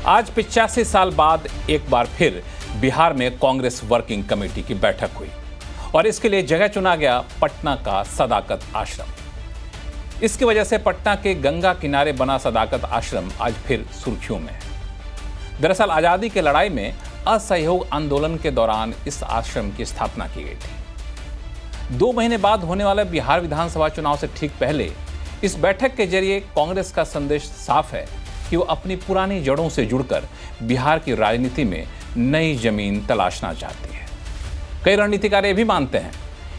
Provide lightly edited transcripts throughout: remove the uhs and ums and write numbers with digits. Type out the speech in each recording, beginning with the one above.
आज 85 साल बाद एक बार फिर बिहार में कांग्रेस वर्किंग कमेटी की बैठक हुई और इसके लिए जगह चुना गया पटना का सदाकत आश्रम। इसकी वजह से पटना के गंगा किनारे बना सदाकत आश्रम आज फिर सुर्खियों में है। दरअसल आजादी की लड़ाई में असहयोग आंदोलन के दौरान इस आश्रम की स्थापना की गई थी। 2 महीने बाद होने वाले बिहार विधानसभा चुनाव से ठीक पहले इस बैठक के जरिए कांग्रेस का संदेश साफ है कि वो अपनी पुरानी जड़ों से जुड़कर बिहार की राजनीति में नई जमीन तलाशना चाहती है। कई रणनीतिकार ये भी मानते हैं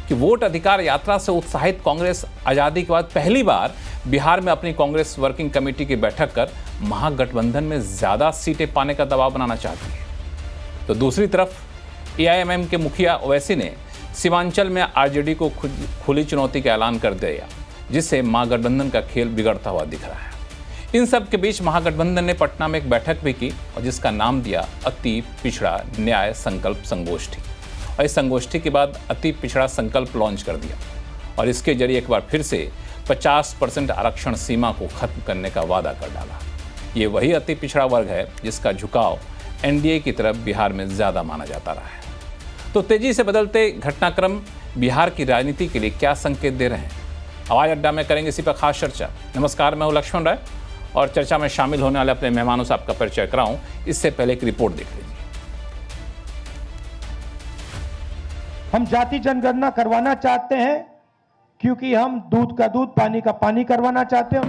कि वोट अधिकार यात्रा से उत्साहित कांग्रेस आजादी के बाद पहली बार बिहार में अपनी कांग्रेस वर्किंग कमेटी की बैठक कर महागठबंधन में ज्यादा सीटें पाने का दबाव बनाना चाहती है। तो दूसरी तरफ एआईएमएम के मुखिया ओवैसी ने सीमांचल में आरजेडी को खुली चुनौती का ऐलान कर दिया, जिससे महागठबंधन का खेल बिगड़ता हुआ दिख रहा है। इन सब के बीच महागठबंधन ने पटना में एक बैठक भी की और जिसका नाम दिया अति पिछड़ा न्याय संकल्प संगोष्ठी। और इस संगोष्ठी के बाद अति पिछड़ा संकल्प लॉन्च कर दिया और इसके जरिए एक बार फिर से 50% आरक्षण सीमा को खत्म करने का वादा कर डाला। ये वही अति पिछड़ा वर्ग है जिसका झुकाव एनडीए की तरफ बिहार में ज्यादा माना जाता रहा है। तो तेजी से बदलते घटनाक्रम बिहार की राजनीति के लिए क्या संकेत दे रहे हैं? आवाज अड्डा में करेंगे इसी पर खास चर्चा। नमस्कार, मैं हूं लक्ष्मण राय और चर्चा में शामिल होने वाले अपने मेहमानों से आपका परिचय कराऊं इससे पहले एक रिपोर्ट देख लीजिए। हम जाति जनगणना करवाना चाहते हैं क्योंकि हम दूध का दूध पानी का पानी करवाना चाहते हैं।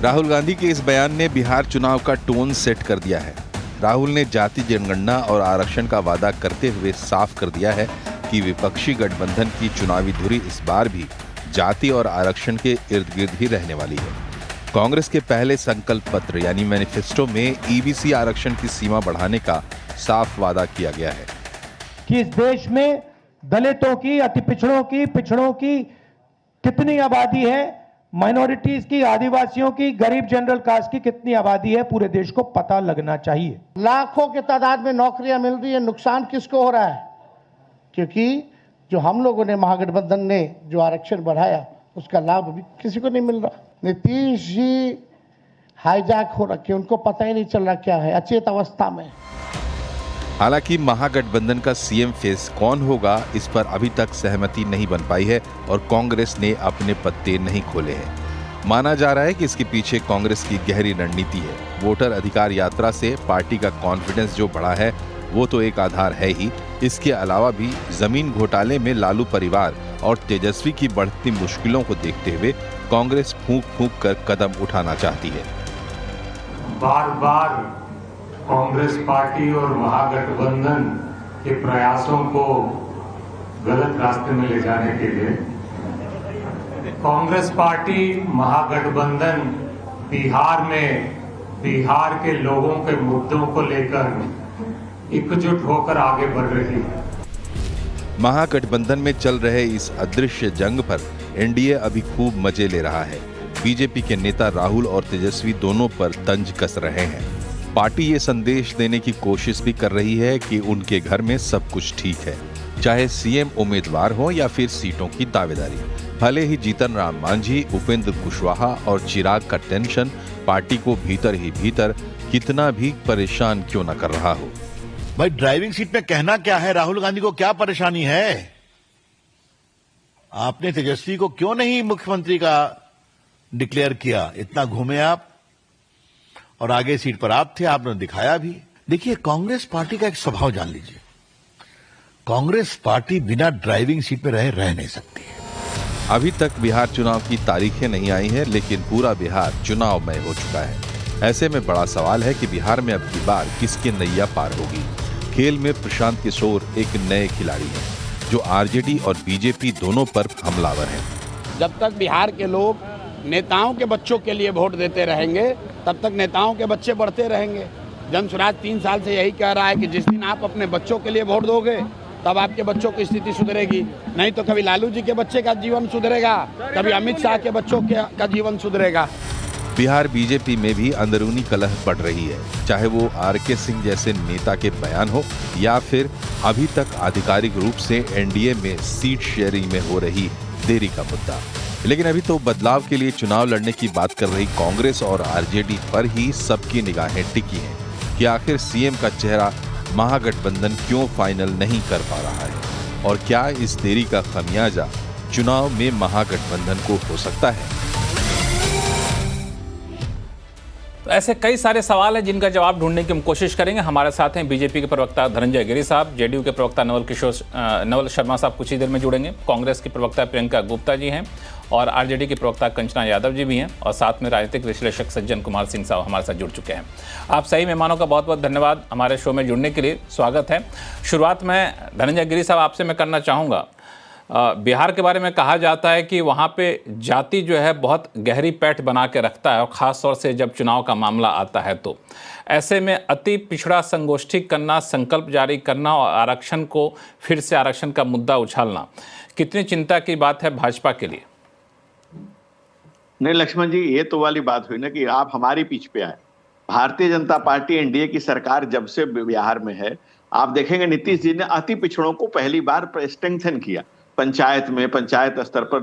राहुल गांधी के इस बयान ने बिहार चुनाव का टोन सेट कर दिया है। राहुल ने जाति जनगणना और आरक्षण का वादा करते हुए साफ कर दिया है कि विपक्षी गठबंधन की चुनावी धुरी इस बार भी जाति और आरक्षण के इर्द गिर्द ही रहने वाली है। कांग्रेस के पहले संकल्प पत्र यानी मैनिफेस्टो में ईबीसी आरक्षण की सीमा बढ़ाने का साफ वादा किया गया है कि इस देश में दलितों की, अति पिछड़ों की कितनी आबादी है, माइनॉरिटीज की, आदिवासियों की, गरीब जनरल कास्ट की कितनी आबादी है, पूरे देश को पता लगना चाहिए। लाखों के तादाद में नौकरियां मिल रही है, नुकसान किसको हो रहा है? क्योंकि जो हम लोगों ने महागठबंधन ने जो आरक्षण बढ़ाया उसका लाभ भी किसी को नहीं मिल रहा। नीतीश जी हाईजैक हो रखे, उनको पता ही नहीं चल रहा क्या है, अचेत अवस्था में। हालांकि महागठबंधन का सीएम फेस कौन होगा इस पर अभी तक सहमति नहीं बन पाई है और कांग्रेस ने अपने पत्ते नहीं खोले हैं। माना जा रहा है कि इसके पीछे कांग्रेस की गहरी रणनीति है। वोटर अधिकार यात्रा से पार्टी का कॉन्फिडेंस जो बढ़ा है वो तो एक आधार है ही, इसके अलावा भी जमीन घोटाले में लालू परिवार और तेजस्वी की बढ़ती मुश्किलों को देखते हुए कांग्रेस फूंक फूंक कर कदम उठाना चाहती है। बार बार कांग्रेस पार्टी और महागठबंधन के प्रयासों को गलत रास्ते में ले जाने के लिए कांग्रेस पार्टी महागठबंधन बिहार में बिहार के लोगों के मुद्दों को लेकर एकजुट होकर आगे बढ़ रही है। महागठबंधन में चल रहे इस अदृश्य जंग पर एनडीए अभी खूब मजे ले रहा है। बीजेपी के नेता राहुल और तेजस्वी दोनों पर तंज कस रहे हैं। पार्टी ये संदेश देने की कोशिश भी कर रही है कि उनके घर में सब कुछ ठीक है, चाहे सीएम उम्मीदवार हो या फिर सीटों की दावेदारी। भले ही जीतन राम मांझी, उपेंद्र कुशवाहा और चिराग का टेंशन पार्टी को भीतर ही भीतर कितना भी परेशान क्यों न कर रहा हो। भाई ड्राइविंग सीट पे कहना क्या है? राहुल गांधी को क्या परेशानी है? आपने तेजस्वी को क्यों नहीं मुख्यमंत्री का डिक्लेयर किया? इतना घूमे आप और आगे सीट पर आप थे, आपने दिखाया भी। देखिए, कांग्रेस पार्टी का एक स्वभाव जान लीजिए। कांग्रेस पार्टी बिना ड्राइविंग सीट पे रह नहीं सकती है। अभी तक बिहार चुनाव की तारीखें नहीं आई हैं, लेकिन पूरा बिहार चुनावमय हो चुका है। ऐसे में बड़ा सवाल है कि बिहार में अब की बार किसकी नैया पार होगी। खेल में प्रशांत किशोर एक नए खिलाड़ी हैं, जो आरजेडी और बीजेपी दोनों पर हमलावर हैं। जब तक बिहार के लोग नेताओं के बच्चों के लिए वोट देते रहेंगे, तब तक नेताओं के बच्चे बढ़ते रहेंगे। जन स्वराज 3 साल से यही कह रहा है कि जिस दिन आप अपने बच्चों के लिए वोट दोगे तब आपके बच्चों की स्थिति सुधरेगी। नहीं तो कभी लालू जी के बच्चे का जीवन सुधरेगा, कभी अमित शाह के बच्चों का जीवन सुधरेगा। बिहार बीजेपी में भी अंदरूनी कलह बढ़ रही है, चाहे वो आरके सिंह जैसे नेता के बयान हो या फिर अभी तक आधिकारिक रूप से एनडीए में सीट शेयरिंग में हो रही देरी का मुद्दा। लेकिन अभी तो बदलाव के लिए चुनाव लड़ने की बात कर रही कांग्रेस और आरजेडी पर ही सबकी निगाहें टिकी हैं कि आखिर सीएम का चेहरा महागठबंधन क्यों फाइनल नहीं कर पा रहा है और क्या इस देरी का खमियाजा चुनाव में महागठबंधन को हो सकता है। तो ऐसे कई सारे सवाल हैं जिनका जवाब ढूंढने की हम कोशिश करेंगे। हमारे साथ हैं बीजेपी के प्रवक्ता धनंजय गिरी साहब, जेडीयू के प्रवक्ता नवल शर्मा साहब कुछ ही देर में जुड़ेंगे, कांग्रेस की प्रवक्ता प्रियंका गुप्ता जी हैं और आरजेडी की प्रवक्ता कंचना यादव जी भी हैं और साथ में राजनीतिक विश्लेषक सज्जन कुमार सिंह साहब हमारे साथ जुड़ चुके हैं। आप सही मेहमानों का बहुत बहुत धन्यवाद हमारे शो में जुड़ने के लिए, स्वागत है। शुरुआत में धनंजय गिरी साहब आपसे मैं करना चाहूँगा, बिहार के बारे में कहा जाता है कि वहाँ पे जाति जो है बहुत गहरी पैठ बना के रखता है और ख़ास तौर से जब चुनाव का मामला आता है तो ऐसे में अति पिछड़ा संगोष्ठी करना, संकल्प जारी करना और आरक्षण को फिर से आरक्षण का मुद्दा उछालना कितनी चिंता की बात है भाजपा के लिए? नहीं लक्ष्मण जी, ये तो वाली बात हुई ना कि आप हमारी पीछ पे आए। भारतीय जनता पार्टी एनडीए की सरकार जब से बिहार में है, आप देखेंगे नीतीश जी ने अति पिछड़ों को पहली बार स्ट्रेंथन किया। पंचायत में, पंचायत स्तर पर,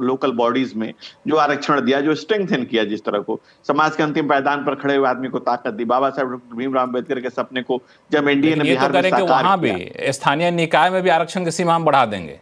लोकल बॉडीज में जो आरक्षण दिया, जो स्ट्रेंथन किया, जिस तरह को समाज के अंतिम पायदान पर खड़े हुए आदमी को ताकत दी। बाबा साहब डॉक्टर भीमराव अम्बेडकर के सपने को जब एनडीए ने बिहार में साकार वहां भी स्थानीय निकाय में भी आरक्षण की सीमा हम बढ़ा देंगे।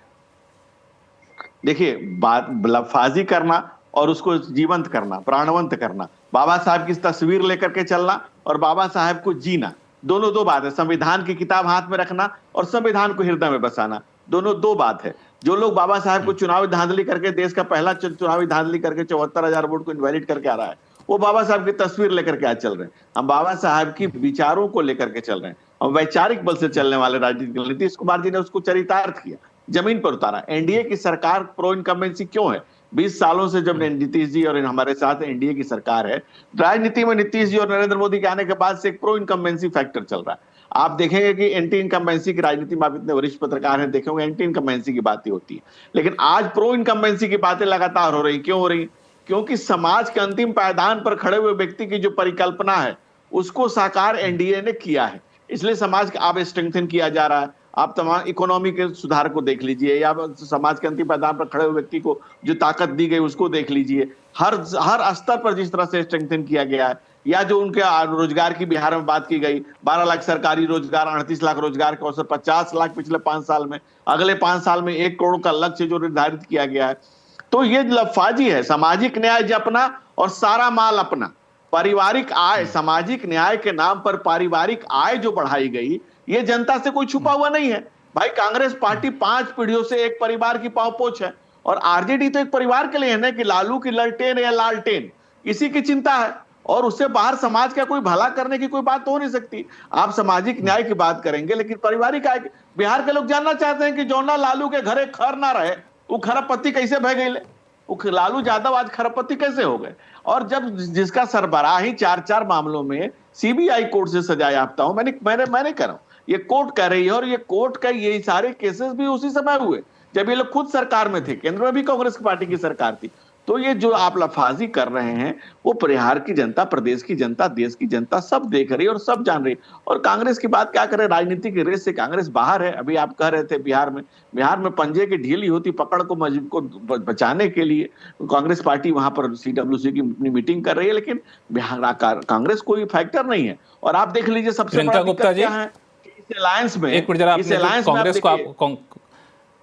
देखिए, बात लफाजी करना और उसको जीवंत करना, प्राणवंत करना, बाबा साहब की तस्वीर लेकर के चलना और बाबा साहब को जीना, दोनों दो बात है। संविधान की किताब हाथ में रखना और संविधान को हृदय में बसाना, दोनों दो बात है। जो लोग बाबा साहब को चुनावी धांधली करके, देश का पहला चुनावी धांधली करके 74,000 वोट को इनवैलिड करके आ रहा है, वो बाबा साहब की तस्वीर लेकर के आज चल रहे हैं। हम बाबा साहब की विचारों को लेकर के चल रहे हैं। हम वैचारिक बल से चलने वाले राजनीतिक, नीतीश कुमार जी ने उसको चरितार्थ किया, जमीन पर उतारा। एनडीए की सरकार प्रो इनकम्बेंसी क्यों है? 20 सालों से जब नीतीश जी और हमारे साथ एनडीए की सरकार है, राजनीति में नीतीश जी और नरेंद्र मोदी के आने के बाद से एक प्रो इनकम्बेंसी फैक्टर चल रहा है। आप देखेंगे कि एंटी इनकम्बेंसी की राजनीति में, आप इतने वरिष्ठ पत्रकार हैं, देखेंगे एंटी इनकम्बेंसी की बातें होती है, लेकिन आज प्रो इनकम्बेंसी की बातें लगातार हो रही। क्यों हो रही? क्योंकि समाज के अंतिम पायदान पर खड़े हुए व्यक्ति की जो परिकल्पना है उसको साकार एनडीए ने किया है, इसलिए समाज का अब स्ट्रेंथन किया जा रहा है। आप तमाम इकोनॉमी के सुधार को देख लीजिए या समाज के अंतिम पायदान पर खड़े हुए व्यक्ति को जो ताकत दी गई उसको देख लीजिए। हर स्तर पर जिस तरह से स्ट्रेंथन किया गया है, या जो उनके रोजगार की बिहार में बात की गई, 12 लाख सरकारी रोजगार, 38 लाख रोजगार के अवसर, 50 लाख पिछले 5 साल में, अगले 5 साल में 1 करोड़ का लक्ष्य जो निर्धारित किया गया है, तो ये लफाजी है। सामाजिक न्याय जपना और सारा माल अपना, पारिवारिक आय, सामाजिक न्याय के नाम पर पारिवारिक आय जो बढ़ाई गई, ये जनता से कोई छुपा हुआ नहीं है। भाई, कांग्रेस पार्टी 5 पीढ़ियों से एक परिवार की पांवपोछ है और आरजेडी तो एक परिवार के लिए है ना, कि लालू की ललटेन या लालटेन, इसी की चिंता है और उससे बाहर समाज का कोई भला करने की कोई बात हो नहीं सकती। आप सामाजिक न्याय की बात करेंगे लेकिन पारिवारिक आय, बिहार के लोग जानना चाहते हैं कि जौना लालू के घरे खर ना रहे वो खरबपत्ती कैसे बह गई, वो लालू यादव आज खरबपत्ती कैसे हो गए? और जब जिसका सरबराही 4 मामलों में सीबीआई कोर्ट से सजा याफ्ता हूं, मैंने कह रहा हूं, ये कोर्ट कह रही है और ये कोर्ट का ये सारे केसेस भी उसी समय हुए जब ये लोग खुद सरकार में थे, केंद्र में भी कांग्रेस की पार्टी की सरकार थी। तो ये जो आप लफाजी कर रहे हैं वो बिहार की जनता, प्रदेश की जनता, देश की जनता सब देख रही है और सब जान रही है। और कांग्रेस की बात क्या करें, राजनीति की रेस से कांग्रेस बाहर है। अभी आप कह रहे थे बिहार में पंजे की ढीली होती पकड़ को बचाने के लिए कांग्रेस पार्टी वहां पर सीडब्ल्यूसी की अपनी मीटिंग कर रही है, लेकिन बिहार कांग्रेस कोई फैक्टर नहीं है। और आप देख लीजिए सबसे बड़ा दिक्कत क्या है, इस अलायंस में, इस अलायंस में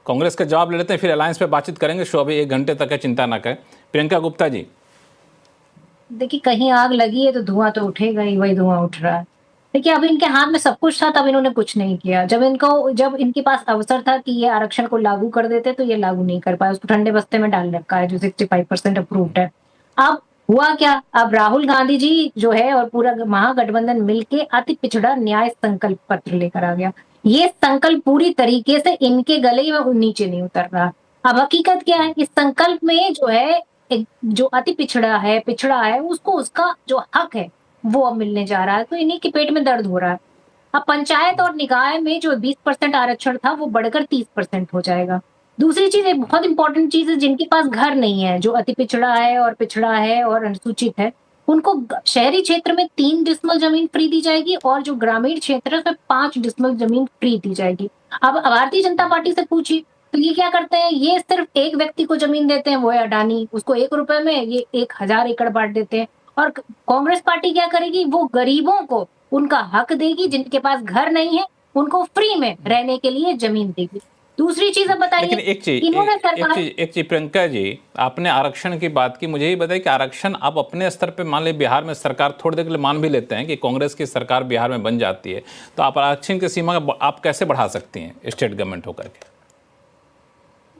कांग्रेस का जवाब ले लेते हैं, फिर अलायंस पे बातचीत करेंगे। शो अभी 1 घंटे तक है, चिंता ना करें। प्रियंका गुप्ता जी, देखिए, कहीं आग लगी है तो धुआं तो उठेगा ही, वही धुआं उठ रहा है। देखिए, अब इनके हाथ में सब कुछ था, तब इन्होंने कुछ नहीं किया। जब इनके पास अवसर था कि ये आरक्षण को लागू कर देते तो ये लागू नहीं कर पाए, उसको ठंडे बस्ते में डाल रखा है जो 65% अप्रूव्ड है। अब हुआ क्या? अब राहुल गांधी जी जो है और पूरा महागठबंधन मिलके अति पिछड़ा न्याय संकल्प पत्र लेकर आ गया। ये संकल्प पूरी तरीके से इनके गले में नीचे नहीं उतर रहा। अब हकीकत क्या है, इस संकल्प में जो है जो अति पिछड़ा है उसको उसका जो हक है वो अब मिलने जा रहा है, तो इन्हीं के पेट में दर्द हो रहा है। अब पंचायत और निकाय में जो 20% आरक्षण था वो बढ़कर 30% हो जाएगा। दूसरी चीज, एक बहुत इंपॉर्टेंट चीज है, जिनके पास घर नहीं है, जो अति पिछड़ा है और अनुसूचित है, उनको शहरी क्षेत्र में 3 डिसमल जमीन फ्री दी जाएगी और जो ग्रामीण क्षेत्र है उसमें 5 डिसमल जमीन फ्री दी जाएगी। अब भारतीय जनता पार्टी से पूछिए तो ये क्या करते हैं, ये सिर्फ एक व्यक्ति को जमीन देते हैं, वो है अडानी, उसको 1 रुपए में ये 1000 एकड़ बांट देते हैं। और कांग्रेस पार्टी क्या करेगी, वो गरीबों को उनका हक देगी, जिनके पास घर नहीं है उनको फ्री में रहने के लिए जमीन देगी। दूसरी चीज अब बताइए, लेकिन एक चीज प्रियंका जी, आपने आरक्षण की बात की, मुझे ये बताइए कि आरक्षण आप अपने स्तर पे मान लीजिए बिहार में सरकार थोड़ी देर के लिए मान भी लेते हैं कि कांग्रेस की सरकार बिहार में बन जाती है, तो आप आरक्षण की सीमा आप कैसे बढ़ा सकती हैं स्टेट गवर्नमेंट होकर के?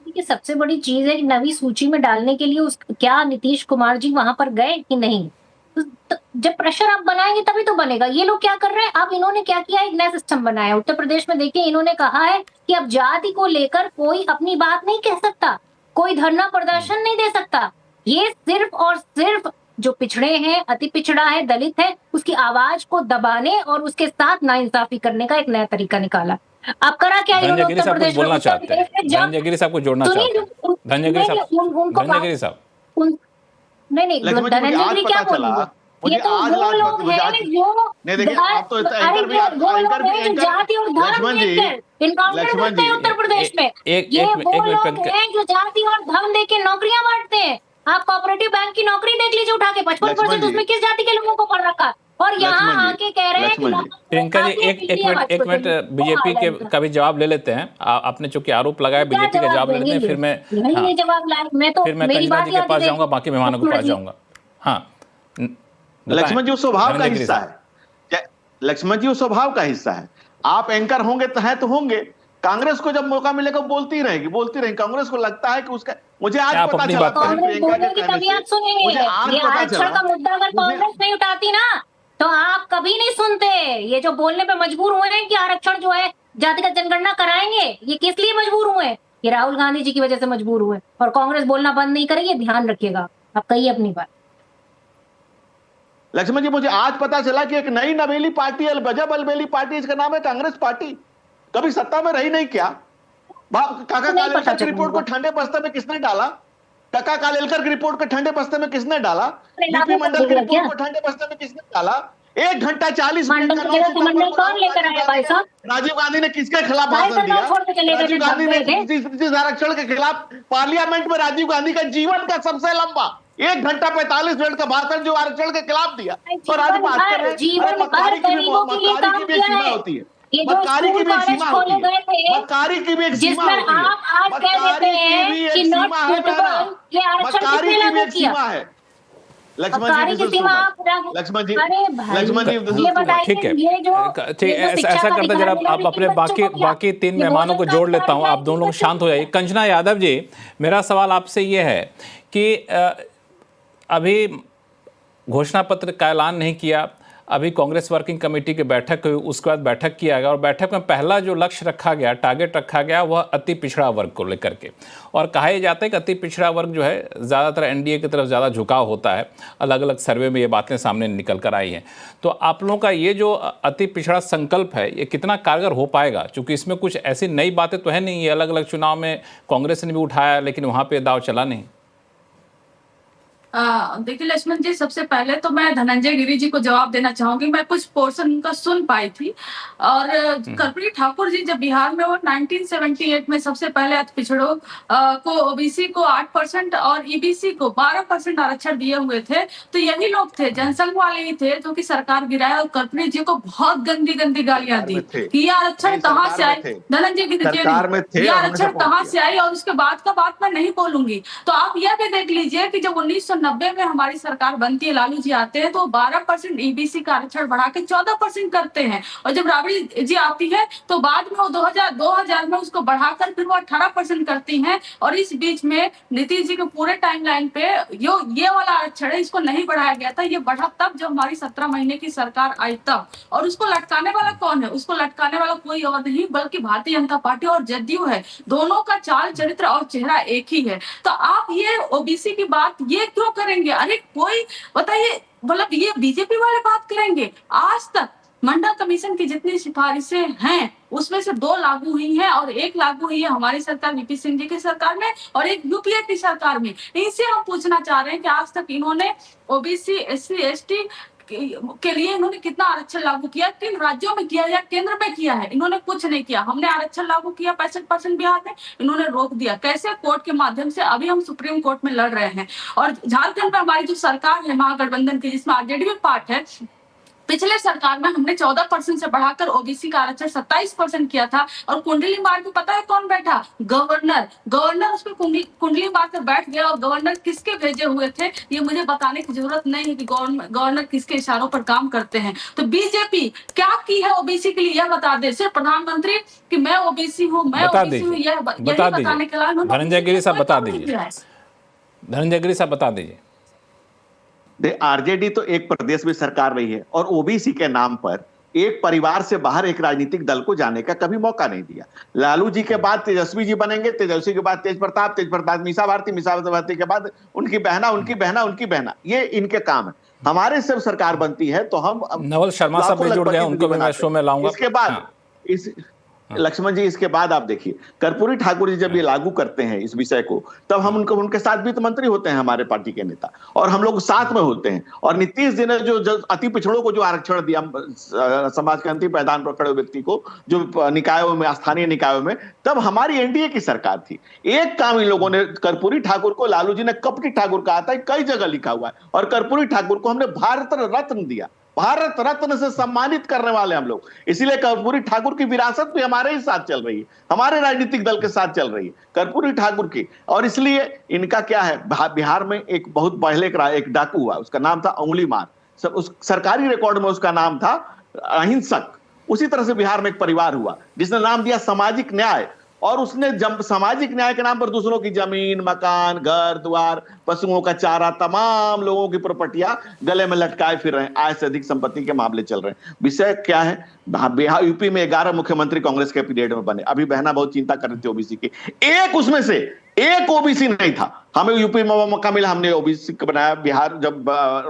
देखिए, सबसे बड़ी चीज है कि नवी सूची में डालने के लिए क्या नीतीश कुमार जी वहां पर गए कि नहीं? तो जब प्रेशर आप बनाएंगे तभी तो बनेगा। ये लोग क्या कर रहे हैं, अब इन्होंने क्या किया, एक नया सिस्टम बनाया उत्तर प्रदेश में। देखिए, इन्होंने कहा है कि अब जाति को लेकर कोई अपनी बात नहीं कह सकता, कोई धरना प्रदर्शन नहीं दे सकता। ये सिर्फ और सिर्फ जो पिछड़े हैं, अति पिछड़ा है, दलित है, उसकी आवाज को दबाने और उसके साथ नाइंसाफी करने का एक नया तरीका निकाला। अब करा क्या, धनंजय गिरी साहब कुछ बोलना चाहते हैं, धनंजय गिरी साहब को जोड़ना चाहते हैं, धनंजय गिरी साहब, धनंजय गिरी साहब। नहीं, धनंजय गिरी क्या बोलेंगे? ये तो वो लोग हैं जो जाति और धर्म इनकाउंटर करते हैं उत्तर प्रदेश में। ये वो लोग हैं जो जाति और धर्म देके नौकरियां बांटते हैं। आप कोऑपरेटिव बैंक की नौकरी देख लीजिए उठा के, 55% उसमें किस जाति के लोगों को पढ़ रखा, और यहाँ आके कह रहे हैं कि प्रियंका जी एक मिनट बीजेपी के का भी जवाब ले लेते हैं। आपने चूंकि आरोप लगाया, बीजेपी का जवाब ले लेते हैं, फिर मैं जवाब लाए, मैं तो मेरी बात के पास जाऊंगा, बाकी मेहमानों के पास जाऊंगा। हाँ लक्ष्मण जी, वो स्वभाव का हिस्सा है, लक्ष्मण जी वो स्वभाव का हिस्सा है। आप एंकर होंगे तो होंगे, कांग्रेस को जब मौका मिलेगा बोलती रहेगी। कांग्रेस को लगता है कि उसका, मुझे आज पता चला, आरक्षण का मुद्दा अगर कांग्रेस नहीं उठाती ना तो आप कभी नहीं सुनते। ये जो बोलने पे मजबूर हुए हैं कि आरक्षण जो है जातिगत जनगणना कराएंगे, ये किस लिए मजबूर हुए? ये राहुल गांधी जी की वजह से मजबूर हुए, और कांग्रेस बोलना बंद नहीं करेगी, ध्यान रखिएगा। आप कहिए अपनी बात। लक्ष्मण जी, मुझे आज पता चला कि एक नई नवेली पार्टी, अलबजब अलबेली पार्टी, इसका नाम है कांग्रेस पार्टी। कभी सत्ता में रही नहीं क्या? काका कालेलकर की रिपोर्ट को ठंडे बस्ते में किसने डाला? काका कालेलकर की रिपोर्ट को ठंडे बस्ते में किसने डाला? बीपी मंडल की रिपोर्ट को ठंडे बस्ते में किसने डाला? 1 घंटा 40 मिनट का राजीव गांधी ने किसके खिलाफ भाषण दिया? राजीव गांधी ने आरक्षण के खिलाफ पार्लियामेंट में राजीव गांधी का जीवन का सबसे लंबा 1 घंटा 45 मिनट का भाषण जो आरक्षण के खिलाफ दिया। और आज बात कर रहे हैं मक्कारी की भी एक सीमा होती है, मक्कारी की भी एक सीमा होती है, मक्कारी की भी एक सीमा होती है, मक्कारी की भी एक सीमा है, मक्कारी की भी एक सीमा है। लक्ष्मण जी, ठीक है, ऐसा करते जरा आप अपने बाकी 3 मेहमानों को जोड़ लेता हूं, आप दोनों लोग शांत हो जाइए। कंचना यादव जी, मेरा सवाल आपसे ये है कि अभी घोषणा पत्र का ऐलान नहीं किया, अभी कांग्रेस वर्किंग कमेटी की बैठक हुई, उसके बाद बैठक किया गया, और बैठक में पहला जो लक्ष्य रखा गया, टारगेट रखा गया, वह अति पिछड़ा वर्ग को लेकर के। और कहा यह जाता है कि अति पिछड़ा वर्ग जो है ज़्यादातर एनडीए की तरफ ज़्यादा झुकाव होता है। अलग अलग सर्वे में ये बातें सामने निकल कर आई हैं। तो आप लोगों का ये जो अति पिछड़ा संकल्प है, ये कितना कारगर हो पाएगा? क्योंकि इसमें कुछ ऐसी नई बातें तो है नहीं, ये अलग अलग चुनाव में कांग्रेस ने भी उठाया, लेकिन वहाँ पर दाव चला नहीं। देखिए लक्ष्मण जी, सबसे पहले तो मैं धनंजय गिरी जी को जवाब देना चाहूंगी। मैं कुछ पोर्शन उनका सुन पाई थी, और कर्पूरी ठाकुर जी जब बिहार में वो 1978 में सबसे पहले अति पिछड़ों को, ओबीसी को 8% और ईबीसी को 12% आरक्षण दिए हुए थे, तो यही लोग थे, जनसंघ वाले ही थे जो कि सरकार गिराया, और कर्पूरी जी को बहुत गंदी गंदी गालियां दी कि ये आरक्षण कहाँ से आई। धनंजय गिरी जी, ये आरक्षण कहाँ से आई, और उसके बाद का बात मैं नहीं बोलूंगी। तो आप यह भी देख लीजिए कि जब 1990 में हमारी सरकार बनती है, लालू जी आते हैं, तो 12% ईबीसी का आरक्षण बढ़ा के 14% करते हैं, और जब राबड़ी जी आती है तो बाद में वो 2000 में उसको बढ़ाकर फिर वो 18% करती हैं। और इस बीच में नीतीश जी के पूरे टाइमलाइन पे ये वाला आरक्षण है, इसको नहीं बढ़ाया गया था। ये बढ़ा तब जब हमारी 17 महीने की सरकार आई तब। और उसको लटकाने वाला कौन है? उसको लटकाने वाला कोई और नहीं बल्कि भारतीय जनता पार्टी और जदयू है। दोनों का चाल चरित्र और चेहरा एक ही है। तो आप ये ओबीसी की बात ये क्यों करेंगे? अरे कोई बताइए, मतलब ये बीजेपी वाले बात करेंगे? आज तक मंडल कमीशन की जितनी सिफारिशें हैं उसमें से 2 लागू हुई हैं, और 1 लागू हुई है हमारी सरकार वीपी सिंह जी की सरकार में, और 1 यूपीए की सरकार में। इनसे हम पूछना चाह रहे हैं कि आज तक इन्होंने ओबीसी, एससी, एसटी के लिए इन्होंने कितना आरक्षण लागू किया, किन राज्यों में किया या केंद्र में किया है? इन्होंने कुछ नहीं किया। हमने आरक्षण लागू किया 65% बिहार में, इन्होंने रोक दिया। कैसे? कोर्ट के माध्यम से। अभी हम सुप्रीम कोर्ट में लड़ रहे हैं। और झारखंड में हमारी जो सरकार है महागठबंधन की, जिसमें आरजेडी भी पार्ट है, पिछले सरकार में हमने 14% से बढ़ाकर ओबीसी का आरक्षण 27% किया था। और कुंडली मार के पता है कौन बैठा? गवर्नर उस पर कुंडली मार कर बैठ गया। और गवर्नर किसके भेजे हुए थे ये मुझे बताने की जरूरत नहीं है कि गवर्नर किसके इशारों पर काम करते हैं। तो बीजेपी क्या की है ओबीसी के लिए यह बता दे। सिर्फ प्रधानमंत्री कि मैं ओबीसी हूँ, मैं ओबीसी हूँ, यह बताने के लिए धनंजय गिरी साहब बता दीजिए। धनंजय गिरी साहब बता दीजिए। आरजेडी तो एक प्रदेश में सरकार रही है और ओबीसी के नाम पर एक परिवार से बाहर एक राजनीतिक दल को जाने का कभी मौका नहीं दिया। लालू जी के बाद तेजस्वी जी बनेंगे, तेजस्वी के बाद तेज प्रताप मीसा भारती के बाद उनकी बहना, ये इनके काम है। हमारे सब सरकार बनती है तो हम नवल शर्मा साहब भी जुड़ गए, उनको भी मैं शो में लाऊंगा। इसके बाद लक्ष्मण जी, इसके बाद आप देखिए कर्पूरी ठाकुर जी जब ये लागू करते हैं इस विषय को, तब हम उनके साथ वित्त मंत्री होते हैं हमारे पार्टी के नेता, और हम लोग साथ में होते हैं। और नीतीश जी ने जो अति पिछड़ों को जो आरक्षण दिया, समाज के अंतिम पैदान पर खड़े व्यक्ति को, जो निकायों में, स्थानीय निकायों में, तब हमारी एनडीए की सरकार थी। एक काम इन लोगों ने, कर्पूरी ठाकुर को लालू जी ने कपटी ठाकुर कहा था, कई जगह लिखा हुआ है, और कर्पूरी ठाकुर को हमने भारत रत्न दिया। भारत रत्न से सम्मानित करने वाले हम लोग, इसीलिए कर्पूरी ठाकुर की विरासत भी हमारे ही साथ चल रही है, हमारे राजनीतिक दल के साथ चल रही है कर्पूरी ठाकुर की। और इसलिए इनका क्या है, बिहार में एक बहुत पहले एक डाकू हुआ, उसका नाम था उंगली मार, उस सरकारी रिकॉर्ड में उसका नाम था अहिंसक। उसी तरह से बिहार में एक परिवार हुआ जिसने नाम दिया सामाजिक न्याय, और उसने सामाजिक न्याय के नाम पर दूसरों की जमीन, मकान, घर द्वार, पशुओं का चारा, तमाम लोगों की प्रॉपर्टियां गले में लटकाए फिर रहे हैं। आय से अधिक संपत्ति के मामले चल रहे हैं। विषय क्या है? बिहार यूपी में 11 मुख्यमंत्री कांग्रेस के पीरियड में बने। अभी बहना बहुत चिंता कर रही थी ओबीसी की, एक उसमें से एक ओबीसी नहीं था। हमें यूपी में मौका मिला, हमने ओबीसी को बनाया। बिहार जब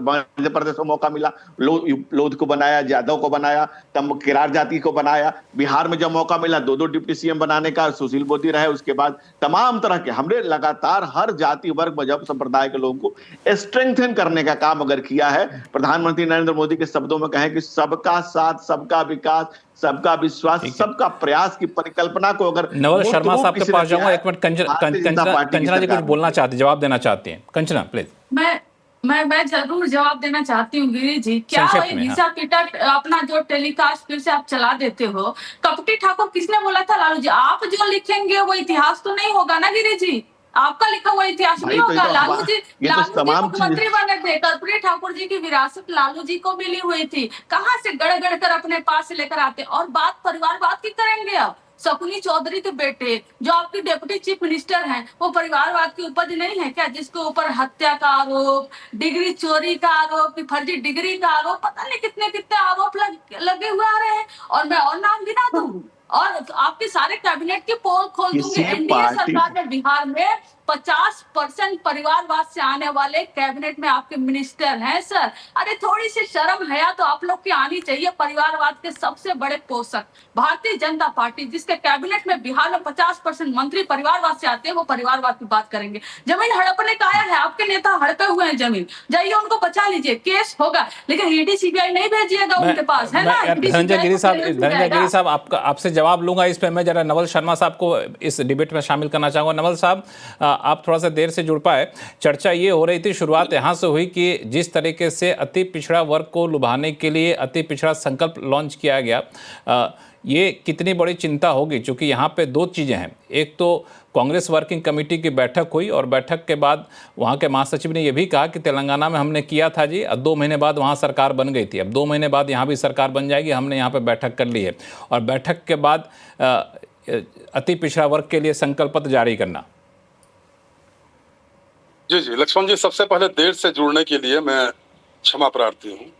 मध्य प्रदेश में मौका मिला, लोध को बनाया, यादव को बनाया, तब किरार जाति को बनाया। बिहार में जब मौका मिला 2 डिप्टी सीएम बनाने का, सुशील मोदी रहे, उसके बाद तमाम तरह के हमने लगातार हर जाति वर्ग मजहब संप्रदाय के लोगों को स्ट्रेंथन करने का काम अगर किया है। प्रधानमंत्री नरेंद्र मोदी के शब्दों में कहें कि सबका साथ, सबका विकास, सबका विश्वास, सबका प्रयास की परिकल्पना को अगर नवल शर्मा साहब के पास जाऊंगा। एक मिनट, कंचना जी कुछ बोलना चाहते, जवाब देना चाहती हैं। कंचना प्लीज। मैं जरूर जवाब देना चाहती हूँ गिरी जी। क्या वीजा पिटक अपना जो टेलीकास्ट फिर से आप चला देते हो? कपटी ठाकुर किसने बोला था लालू जी? आप जो लिखेंगे वो इतिहास तो नहीं होगा ना गिरी जी, आपका लिखा हुआ इतिहास नहीं होगा। लालू जी मुख्यमंत्री बने थे, कर्पूरी ठाकुर जी की विरासत लालू जी को मिली हुई थी। कहाँ से गड़ कर अपने पास से लेकर आते? और बात परिवारवाद की करेंगे अब? शकुनी चौधरी के बेटे जो आपके डिप्टी चीफ मिनिस्टर हैं, वो परिवारवाद की उपज नहीं है क्या? जिसके ऊपर हत्या का आरोप, डिग्री चोरी का आरोप, फर्जी डिग्री का आरोप, पता नहीं कितने कितने आरोप लगे हुए आ रहे हैं। और मैं और नाम गिना दूं और आपके सारे कैबिनेट की पोल खोल दूंगी। एनडीए सरकार ने बिहार में 50% परिवारवाद से आने वाले कैबिनेट में आपके मिनिस्टर हैं सर। अरे थोड़ी सी शर्म हया तो आप लोग की आनी चाहिए। परिवारवाद के सबसे बड़े पोषक भारतीय जनता पार्टी, जिसके कैबिनेट में बिहार में 50% मंत्री परिवारवाद से आते हैं, वो परिवारवाद की बात करेंगे। जमीन हड़पने का आया है, आपके नेता हड़पे हुए हैं जमीन, जाइए उनको बचा लीजिए, केस होगा, लेकिन ईडी सीबीआई नहीं भेजिएगा उनके पास, है ना? धनंजय गिरी साहब आपसे जवाब लूंगा इस पे। मैं जरा नवल शर्मा साहब को इस डिबेट में शामिल करना चाहूंगा। नवल साहब, आप थोड़ा सा देर से जुड़ पाए। चर्चा ये हो रही थी, शुरुआत यहाँ से हुई कि जिस तरीके से अति पिछड़ा वर्ग को लुभाने के लिए अति पिछड़ा संकल्प लॉन्च किया गया, ये कितनी बड़ी चिंता होगी? क्योंकि यहाँ पे 2 चीज़ें हैं। एक तो कांग्रेस वर्किंग कमेटी की बैठक हुई और बैठक के बाद वहाँ के महासचिव ने यह भी कहा कि तेलंगाना में हमने किया था जी, अब 2 महीने बाद वहाँ सरकार बन गई थी, अब 2 महीने बाद यहाँ भी सरकार बन जाएगी, हमने यहाँ पे बैठक कर ली है। और बैठक के बाद अति पिछड़ा वर्ग के लिए संकल्प पत्र जारी करना। जी लक्ष्मण जी, सबसे पहले देर से जुड़ने के लिए मैं क्षमा प्रार्थी हूँ।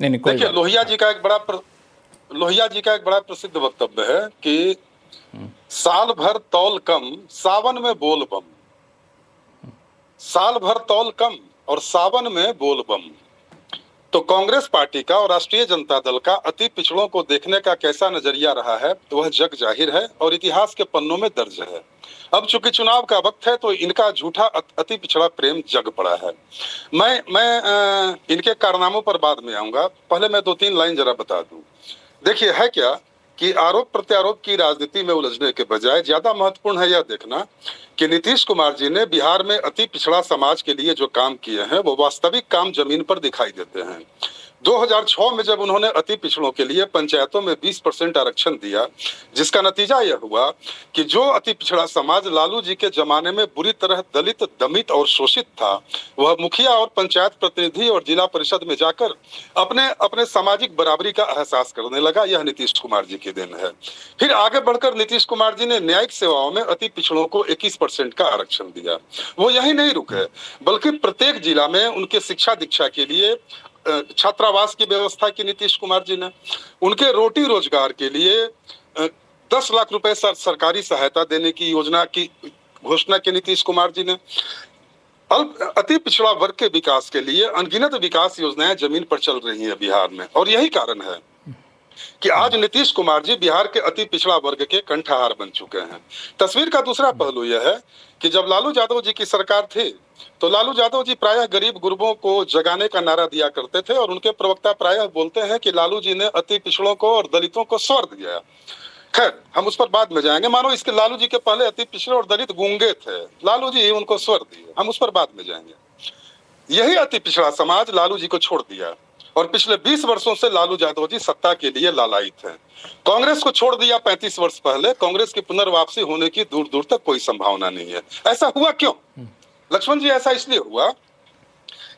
नहीं, देखिए, लोहिया जी का एक बड़ा प्रसिद्ध वक्तव्य है कि साल भर तौल कम, सावन में बोल बम। साल भर तौल कम और सावन में बोल बम। तो कांग्रेस पार्टी का और राष्ट्रीय जनता दल का अति पिछड़ों को देखने का कैसा नजरिया रहा है वह जग जाहिर है और इतिहास के पन्नों में दर्ज है। अब चूंकि चुनाव का वक्त है तो इनका झूठा अति पिछड़ा प्रेम जग पड़ा है। मैं इनके कारनामों पर बाद में आऊंगा, पहले मैं 2-3 लाइन जरा बता दूं। देखिए है क्या कि आरोप प्रत्यारोप की राजनीति में उलझने के बजाय ज्यादा महत्वपूर्ण है यह देखना कि नीतीश कुमार जी ने बिहार में अति पिछड़ा समाज के लिए जो काम किए हैं वो वास्तविक काम जमीन पर दिखाई देते हैं। 2006 में जब उन्होंने अति पिछड़ों के लिए पंचायतों में 20% आरक्षण दिया, जिसका नतीजा यह हुआ कि जो अति पिछड़ा समाज लालू जी के जमाने में बुरी तरह दलित, दमित और शोषित था, वह मुखिया और पंचायत प्रतिनिधि और जिला परिषद में जाकर अपने सामाजिक बराबरी का एहसास करने लगा। यह नीतीश कुमार जी की देन है। फिर आगे बढ़कर नीतीश कुमार जी ने न्यायिक सेवाओं में अति पिछड़ों को 21% का आरक्षण दिया। वो यही नहीं रुके, बल्कि प्रत्येक जिला में उनके शिक्षा दीक्षा के लिए छात्रावास की व्यवस्था की नीतीश कुमार जी ने। उनके रोटी रोजगार के लिए 10 लाख रुपए सरकारी सहायता देने की योजना की घोषणा की नीतीश कुमार जी ने। अति पिछड़ा वर्ग के विकास के लिए अनगिनत विकास योजनाएं जमीन पर चल रही हैं बिहार में, और यही कारण है कि आज नीतीश कुमार जी बिहार के अति पिछड़ा वर्ग के कंठहार बन चुके हैं। तस्वीर का दूसरा पहलू यह है कि जब लालू यादव जी की सरकार थी तो लालू यादव जी प्रायः गरीब गुरबों को जगाने का नारा दिया करते थे, और उनके प्रवक्ता प्रायः बोलते हैं कि लालू जी ने अति पिछड़ों को और दलितों को स्वर दिया। खैर, हम उस पर बाद में जाएंगे। मानो इसके लालू जी के पहले अति पिछड़े और दलित गूंगे थे, लालू जी उनको स्वर दिए, हम उस पर बाद में जाएंगे। यही अति पिछड़ा समाज लालू जी को छोड़ दिया, और पिछले 20 वर्षों से लालू यादव जी सत्ता के लिए लालायित हैं। कांग्रेस को छोड़ दिया 35 वर्ष पहले, कांग्रेस की पुनर्वापसी होने की दूर दूर तक कोई संभावना नहीं है। ऐसा हुआ क्यों लक्ष्मण जी? ऐसा इसलिए हुआ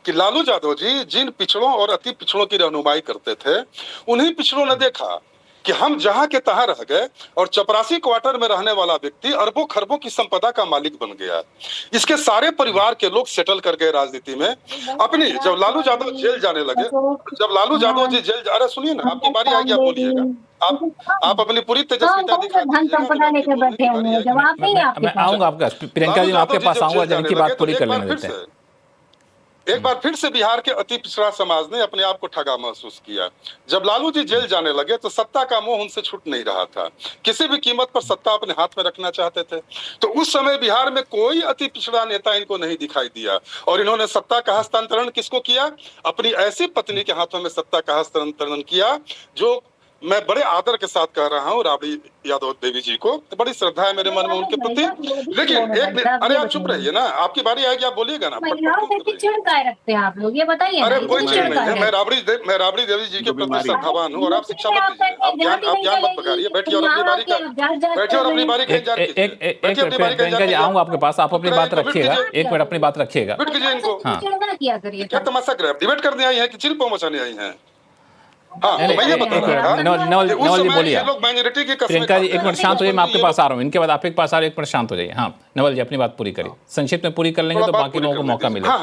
कि लालू यादव जी जिन पिछड़ों और अति पिछड़ों की रहनुमाई करते थे, उन्हीं पिछड़ों ने देखा कि हम जहां के तहां रह गए, और चपरासी क्वार्टर में रहने वाला व्यक्ति अरबों खरबों की संपदा का मालिक बन गया। इसके सारे परिवार के लोग सेटल कर गए राजनीति में अपनी। जब लालू यादव जेल जाने लगे, जब लालू यादव जी जेल, अरे सुनिए ना, आपकी बारी आएगी, आप बोलिएगा। आप अपनी पूरी तेजस्विता दिखा दीजिएगा। मैं आऊंगा आपका, प्रियंका जी आपके पास आऊंगा जब इनकी बात पूरी कर लेने देते हैं। एक बार फिर से बिहार के अति पिछड़ा समाज ने अपने आप को ठगा महसूस किया। जब लालू जी जेल जाने लगे तो सत्ता का मोह उनसे छूट नहीं रहा था। किसी भी कीमत पर सत्ता अपने हाथ में रखना चाहते थे। तो उस समय बिहार में कोई अति पिछड़ा नेता इनको नहीं दिखाई दिया, और इन्होंने सत्ता का हस्तांतरण किसको किया? अपनी ऐसी पत्नी के हाथों में सत्ता का हस्तांतरण किया, जो मैं बड़े आदर के साथ कह रहा हूँ, राबड़ी यादव देवी जी को बड़ी श्रद्धा है मेरे मन में उनके प्रति। लेकिन अरे आप चुप रहिए ना, आपकी बारी आएगी, आप बोलिएगा ना। रखते हैं आप लोग, ये बताइए। अरे कोई चीज नहीं है, मैं राबड़ी देवी जी के प्रति श्रद्धावान हूँ, और आप शिक्षा मत दीजिए, आप ज्ञान मत बगाड़िए। बैठिए और अपनी बारी प्रियंका आऊंगा आपके पास, आप अपनी बात रखिएगा, 1 मिनट अपनी बात रखिएगा। बैठ कीजिए इनको, क्या तमाशा कर डिबेट करने आई है कि चिल पो मचाने आई है? हाँ, तो मैं ये बता रहा था, नवल जी बोलिए। प्रियंका जी 1 मिनट शांत हो जाइए, मैं आपके पास आ रहा हूँ, इनके बाद आपके पास आ रहा हूँ, 1 मिनट शांत हो जाइए। हाँ नवल जी अपनी बात पूरी करिए, संक्षिप्त में पूरी कर लेंगे तो बाकी लोगों को मौका मिलेगा।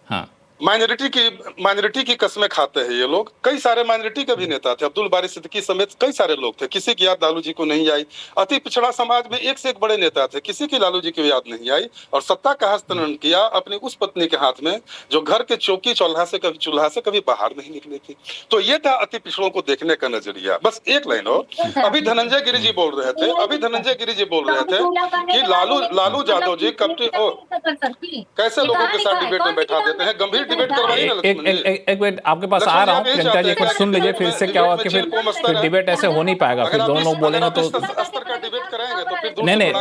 हाँ, माइनॉरिटी की कस्में खाते हैं ये लोग। कई सारे माइनॉरिटी के भी नेता थे, अब्दुल बारी सिद्दीकी समेत कई सारे लोग थे, किसी की याद लालू जी को नहीं आई। अति पिछड़ा समाज में एक से एक बड़े नेता थे, किसी की लालू जी की याद नहीं आई, और सत्ता का हस्तांतरण किया अपनी उस पत्नी के हाथ में जो घर के चौकी चूल्हा से कभी बाहर नहीं निकली थी। तो ये था अति पिछड़ों को देखने का नजरिया। बस एक लाइन और, अभी धनंजय गिरि जी बोल रहे थे कि लालू यादव जी कैसे लोगों के साथ डिबेट में बैठा देते हैं। गंभीर डिबेट करवाइए ना। एक मिनट आपके पास आ रहा हूँ प्रियंका जी, एक मिनट सुन लीजिए। फिर से क्या हुआ कि फिर डिबेट ऐसे हो नहीं पाएगा, फिर दोनों लोग बोलेंगे तो नहीं।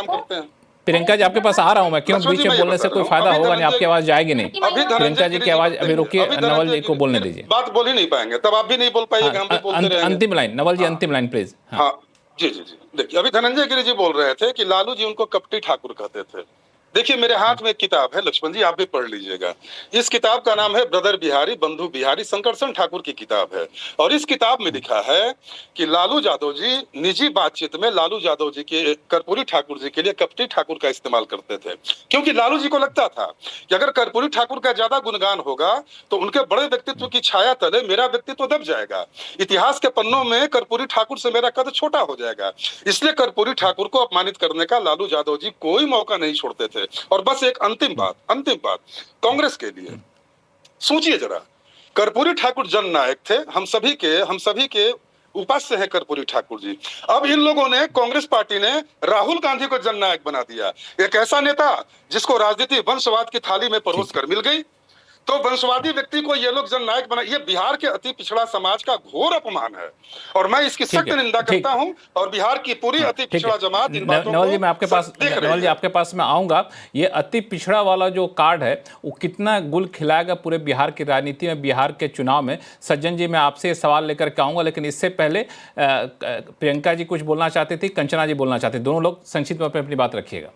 प्रियंका जी आपके पास आ रहा हूँ मैं, क्यों बीच में बोलने से कोई फायदा होगा नहीं, आपकी आवाज जाएगी नहीं। प्रियंका जी की आवाज अभी रुकिए, नवल जी को बोलने दीजिए। बात बोल ही नहीं पाएंगे, तब आप भी नहीं बोल पाइएगा, हम भी बोलते रहेंगे। अंतिम लाइन नवल जी, अंतिम लाइन प्लीज। हाँ जी। देखिए, अभी धनंजय गिरि जी बोल रहे थे कि लालू जी उनको कपटी ठाकुर कहते थे। देखिए, मेरे हाथ में एक किताब है लक्ष्मण जी, आप भी पढ़ लीजिएगा। इस किताब का नाम है ब्रदर बिहारी बंधु बिहारी, शंकरसन ठाकुर की किताब है। और इस किताब में लिखा है कि लालू यादव जी निजी बातचीत में लालू यादव जी के कर्पूरी ठाकुर जी के लिए कपटी ठाकुर का इस्तेमाल करते थे, क्योंकि लालू जी को लगता था कि अगर कर्पूरी ठाकुर का ज्यादा गुणगान होगा तो उनके बड़े व्यक्तित्व की छाया तले मेरा व्यक्तित्व दब जाएगा, इतिहास के पन्नों में कर्पूरी ठाकुर से मेरा कद छोटा हो जाएगा। इसलिए कर्पूरी ठाकुर को अपमानित करने का लालू यादव जी कोई मौका नहीं छोड़ते थे। और बस एक अंतिम बात कांग्रेस के लिए सोचिए जरा कर्पूरी ठाकुर जननायक थे, हम सभी के उपास्य हैं कर्पूरी ठाकुर जी। अब इन लोगों ने, कांग्रेस पार्टी ने राहुल गांधी को जननायक बना दिया, एक ऐसा नेता जिसको राजनीति वंशवाद की थाली में परोस कर मिल गई। तो वंशवादी व्यक्ति को ये लोग जननायक बना, ये बिहार के अति पिछड़ा समाज का घोर अपमान है और मैं इसकी सख्त निंदा करता हूं और बिहार की पूरी अति पिछड़ा जमात इन बातों नवल जी, मैं आपके पास मैं आऊंगा। ये अति पिछड़ा वाला जो कार्ड है वो कितना गुल खिलाएगा पूरे बिहार की राजनीति में, बिहार के चुनाव में। सज्जन जी, मैं आपसे ये सवाल लेकर के आऊंगा, लेकिन इससे पहले प्रियंका जी कुछ बोलना चाहती थी, कंचना जी बोलना चाहती, दोनों लोग संक्षिप्त में अपनी बात रखिएगा।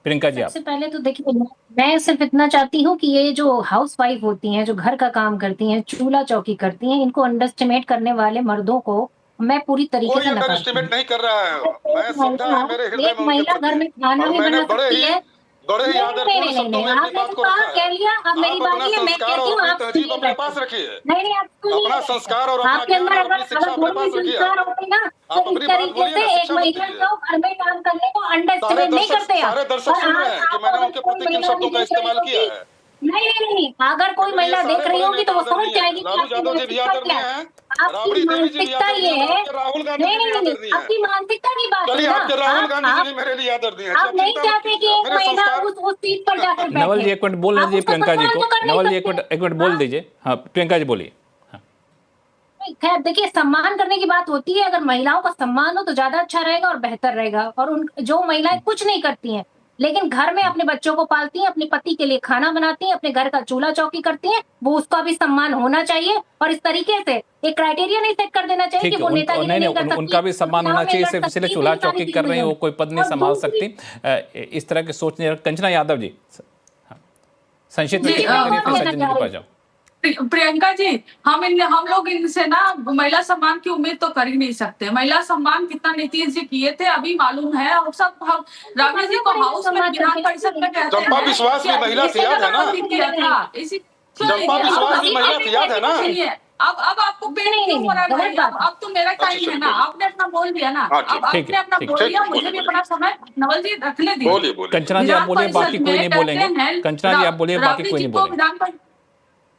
प्रियंका जी, सबसे पहले तो देखिए, मैं सिर्फ इतना चाहती हूँ कि ये जो हाउसवाइफ होती हैं, जो घर का काम करती हैं, चूल्हा चौकी करती हैं, इनको अंडरएस्टिमेट करने वाले मर्दों को मैं पूरी तरीके से अंडरएस्टिमेट नहीं कर रहा है। मैं समझा है मेरे हृदय में, महिला घर में खाना भी बना सकती है। बड़े ही आदरपूर्ण शब्दों में अपनी बात को रखा है। कह लिया, अब मेरी बात है, मैं कहती हूँ आप तहजीब अपने पास रखिए, नहीं आप अपना संस्कार और आपके अंदर अगर शिक्षा अपने पास रखिए। होते ना तो इस तरीके से एक महिला को घर में काम करने को अंडरएस्टिमेट नहीं करते। सारे दर्शक सुन रहे हैं कि मैंने उनके प्रति किन शब्दों का इस्तेमाल किया है। नहीं, अगर कोई महिला देख रही होगी तो वो समझ जाएगी। लालू यादव जी भी आदरणीय हैं, आपकी मानसिकता ये है, राहुल गांधी नहीं, आपकी मानसिकता की बात है आपके राहुल गांधी जी मेरे लिए आदरणीय हैं। आप नहीं चाहते कि एक महिला उस सीट पर जाकर बैठे। नवल जी एक मिनट बोल दीजिए प्रियंका जी को। नवल जी एक मिनट बोल दीजिए। हाँ, प्रियंका जी बोलिए। खैर देखिए, सम्मान करने की बात होती है, अगर महिलाओं का सम्मान हो तो ज्यादा अच्छा रहेगा और बेहतर रहेगा। और उन जो महिलाएं कुछ नहीं करती हैं लेकिन घर में अपने बच्चों को पालती हैं, अपने पति के लिए खाना बनाती हैं, अपने घर का चूल्हा चौकी करती हैं, वो उसका भी सम्मान होना चाहिए। और इस तरीके से एक क्राइटेरिया नहीं सेट कर देना चाहिए कि वो नेतागिरी नहीं कर सकती, उनका भी सम्मान होना चाहिए। सिर्फ इसलिए चूल्हा चौकी कर रही है, वो कोई पद नहीं संभाल सकती। इस तरह की सोच नहीं। कंचना यादव जी, संक्षिप्त में सज्जन जी के पास जाओ। प्रियंका जी, हम लोग इनसे ना महिला सम्मान की उम्मीद तो कर ही नहीं सकते। महिला सम्मान कितना नीतीश जी किए थे अभी मालूम है। और सब राबड़ी जी को हाउस में विधान परिषद में कहते हैं, चंपा विश्वास भी महिला से याद है ना, चंपा विश्वास भी महिला से याद है ना। अब आपको पेड़ क्यों हो रहा है भाई? अब तो मेरा टाइम है ना, आपने अपना बोल दिया ना, अब आपने अपना बोल दिया, मुझे भी अपना समय नवल जी रखने दीजिए। कंचना जी आप बोलिए, बाकी कोई नहीं बोलेंगे। कंचना जी आप बोलिए, बाकी कोई नहीं बोलेंगे।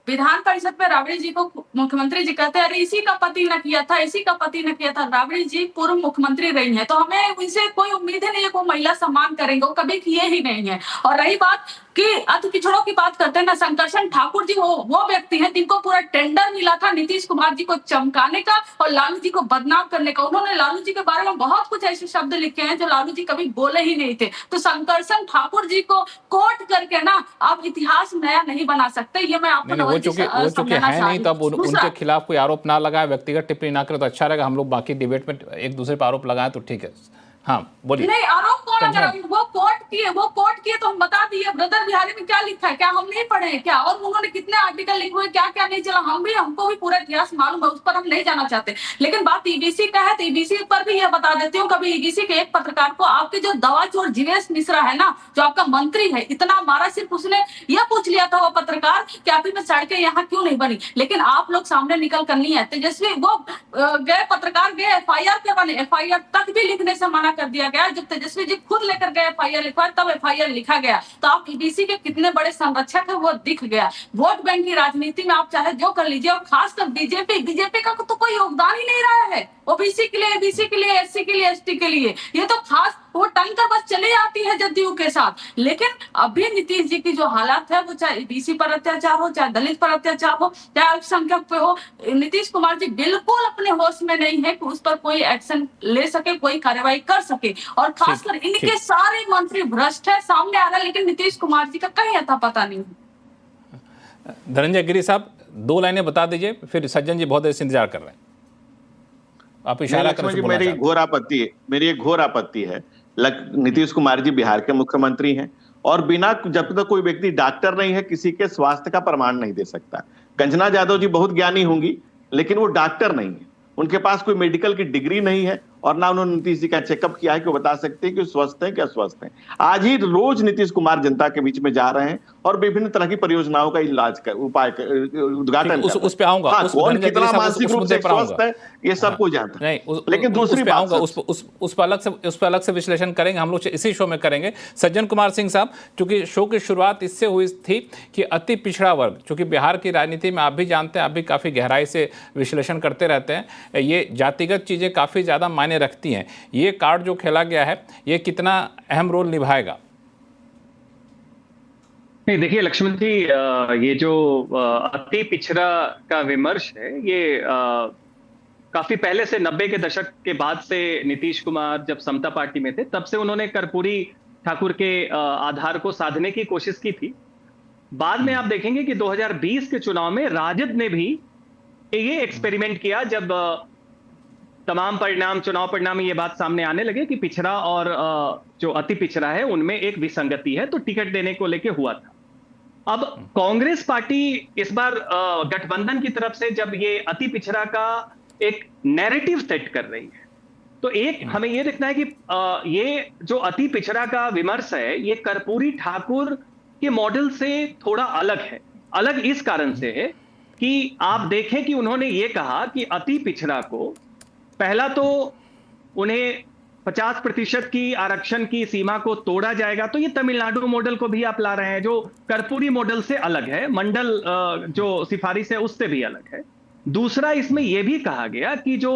विधान परिषद में राबड़ी जी को मुख्यमंत्री जी कहते हैं, अरे इसी का पति न किया था, इसी का पति न किया था। राबड़ी जी पूर्व मुख्यमंत्री रही हैं, तो हमें उनसे कोई उम्मीद ही नहीं है, कोई महिला सम्मान करेंगे, वो कभी किए ही नहीं है। और रही बात कि अति पिछड़ों की बात करते हैं ना, शंकरशन ठाकुर जी वो व्यक्ति हैं जिनको पूरा टेंडर मिला था नीतीश कुमार जी को चमकाने का और लालू जी को बदनाम करने का। उन्होंने लालू जी के बारे में बहुत कुछ ऐसे शब्द लिखे हैं जो लालू जी कभी बोले ही नहीं थे। तो शंकरशन ठाकुर जी को कोट करके ना आप इतिहास नया नहीं बना सकते। ये मैं आपको वो चुके हैं नहीं, तब उनके खिलाफ कोई आरोप ना लगाए, व्यक्तिगत टिप्पणी ना करे तो अच्छा रहेगा। हम लोग बाकी डिबेट में एक दूसरे पर आरोप लगाए तो ठीक है। हाँ बोलिए। नहीं, आरोप कौन लगा? वो कोर्ट किए तो हम बता दिए। ब्रदर बिहारी में क्या लिखा है, क्या हम नहीं पढ़े हैं क्या? और उन्होंने कितने आर्टिकल लिखे हुए, क्या क्या नहीं चला, हमको भी पूरा इतिहास मालूम है, उस पर हम नहीं जाना चाहते। लेकिन बात ईबीसी का है तो ईबीसी पर भी यह बता देती हूँ, कभी ईबीसी के एक पत्रकार को आपके जो दवा चोर जीवेश मिश्रा है ना, जो आपका मंत्री है, इतना मारा, सिर्फ उसने यह पूछ लिया था वो पत्रकार कि आप में सड़कें यहाँ क्यों नहीं बनी। लेकिन आप लोग सामने निकल कर नहीं है। तेजस्वी वो गए पत्रकार गए एफआईआर करवाने, एफआईआर तक भी लिखने से मना कर दिया गया। जब तेजस्वी जी खुद लेकर गए एफआईआर लिखवाए तब एफआईआर लिखा गया। तो आप ईबीसी के कितने बड़े संरक्षक है वो दिख गया। वोट बैंक की राजनीति में आप चाहे जो कर लीजिए, और खासकर बीजेपी का तो कोई योगदान ही नहीं रहा है। ओबीसी के लिए, एबीसी के लिए, एससी के लिए, एसटी के लिए, ये तो खास वो टंकर बस चले आती है जदयू के साथ। लेकिन अभी नीतीश जी की जो हालात है, वो चाहे ईबीसी पर अत्याचार हो, चाहे दलित पर अत्याचार हो, चाहे अल्पसंख्यक पे हो, नीतीश कुमार जी बिल्कुल अपने होश में नहीं है कि उस पर कोई एक्शन ले सके, कोई कार्रवाई कर सके। और खासकर इनके सारे मंत्री भ्रष्ट है, सामने आ रहा है, लेकिन नीतीश कुमार जी का कहीं अता पता नहीं। धनंजय गिरी साहब 2 लाइनें बता दीजिए, फिर सज्जन जी बहुत देर से इंतजार कर रहे हैं। आप इशारा करें। मेरी एक घोर आपत्ति है। नीतीश कुमार जी बिहार के मुख्यमंत्री हैं और बिना, जब तक कोई व्यक्ति डॉक्टर नहीं है, किसी के स्वास्थ्य का प्रमाण नहीं दे सकता। कंचना यादव जी बहुत ज्ञानी होंगी लेकिन वो डॉक्टर नहीं है, उनके पास कोई मेडिकल की डिग्री नहीं है और ना उन्होंने नीतीश जी का चेकअप किया है कि वो बता सकते हैं कि स्वस्थ हैं कि अस्वस्थ हैं। आज ही रोज नीतीश कुमार जनता के बीच में जा रहे हैं और विभिन्न तरह की परियोजनाओं का इलाज कर उद्घाटन उस पे आऊंगा, कौन कितना मानसिक रूप से स्वस्थ है ये सबको जानता है। लेकिन दूसरी बात उस पर अलग से विश्लेषण करेंगे, हम लोग इसी शो में करेंगे। सज्जन कुमार सिंह साहब, चूंकि शो की शुरुआत इससे हुई थी कि अति पिछड़ा वर्ग, चूंकि बिहार की राजनीति में आप भी जानते हैं, आप भी काफी गहराई से विश्लेषण करते रहते हैं, ये जातिगत चीजें काफी ज्यादा मायने रखती हैं। ये कार्ड जो खेला गया है ये कितना अहम रोल निभाएगा? नहीं, देखिए लक्ष्मण जी, ये जो अति पिछड़ा का विमर्श है ये काफी पहले से 90 के दशक के बाद से नीतीश कुमार जब समता पार्टी में थे तब से उन्होंने कर्पूरी ठाकुर के आधार को साधने की कोशिश की थी। बाद में आप देखेंगे कि 2020 के चुनाव में राजद ने भी ये एक्सपेरिमेंट किया जब तमाम चुनाव परिणाम में ये बात सामने आने लगे कि पिछड़ा और जो अति पिछड़ा है उनमें एक विसंगति है, तो टिकट देने को लेके हुआ था। अब कांग्रेस पार्टी इस बार गठबंधन की तरफ से जब ये अति पिछड़ा का एक नैरेटिव सेट कर रही है, तो एक हमें ये देखना है कि ये जो अति पिछड़ा का विमर्श है ये कर्पूरी ठाकुर के मॉडल से थोड़ा अलग है। अलग इस कारण से है कि आप देखें कि उन्होंने ये कहा कि अति पिछड़ा को पहला तो उन्हें 50% की आरक्षण की सीमा को तोड़ा जाएगा, तो ये तमिलनाडु मॉडल को भी आप ला रहे हैं जो कर्पूरी मॉडल से अलग है, मंडल जो सिफारिश है उससे भी अलग है। दूसरा, इसमें यह भी कहा गया कि जो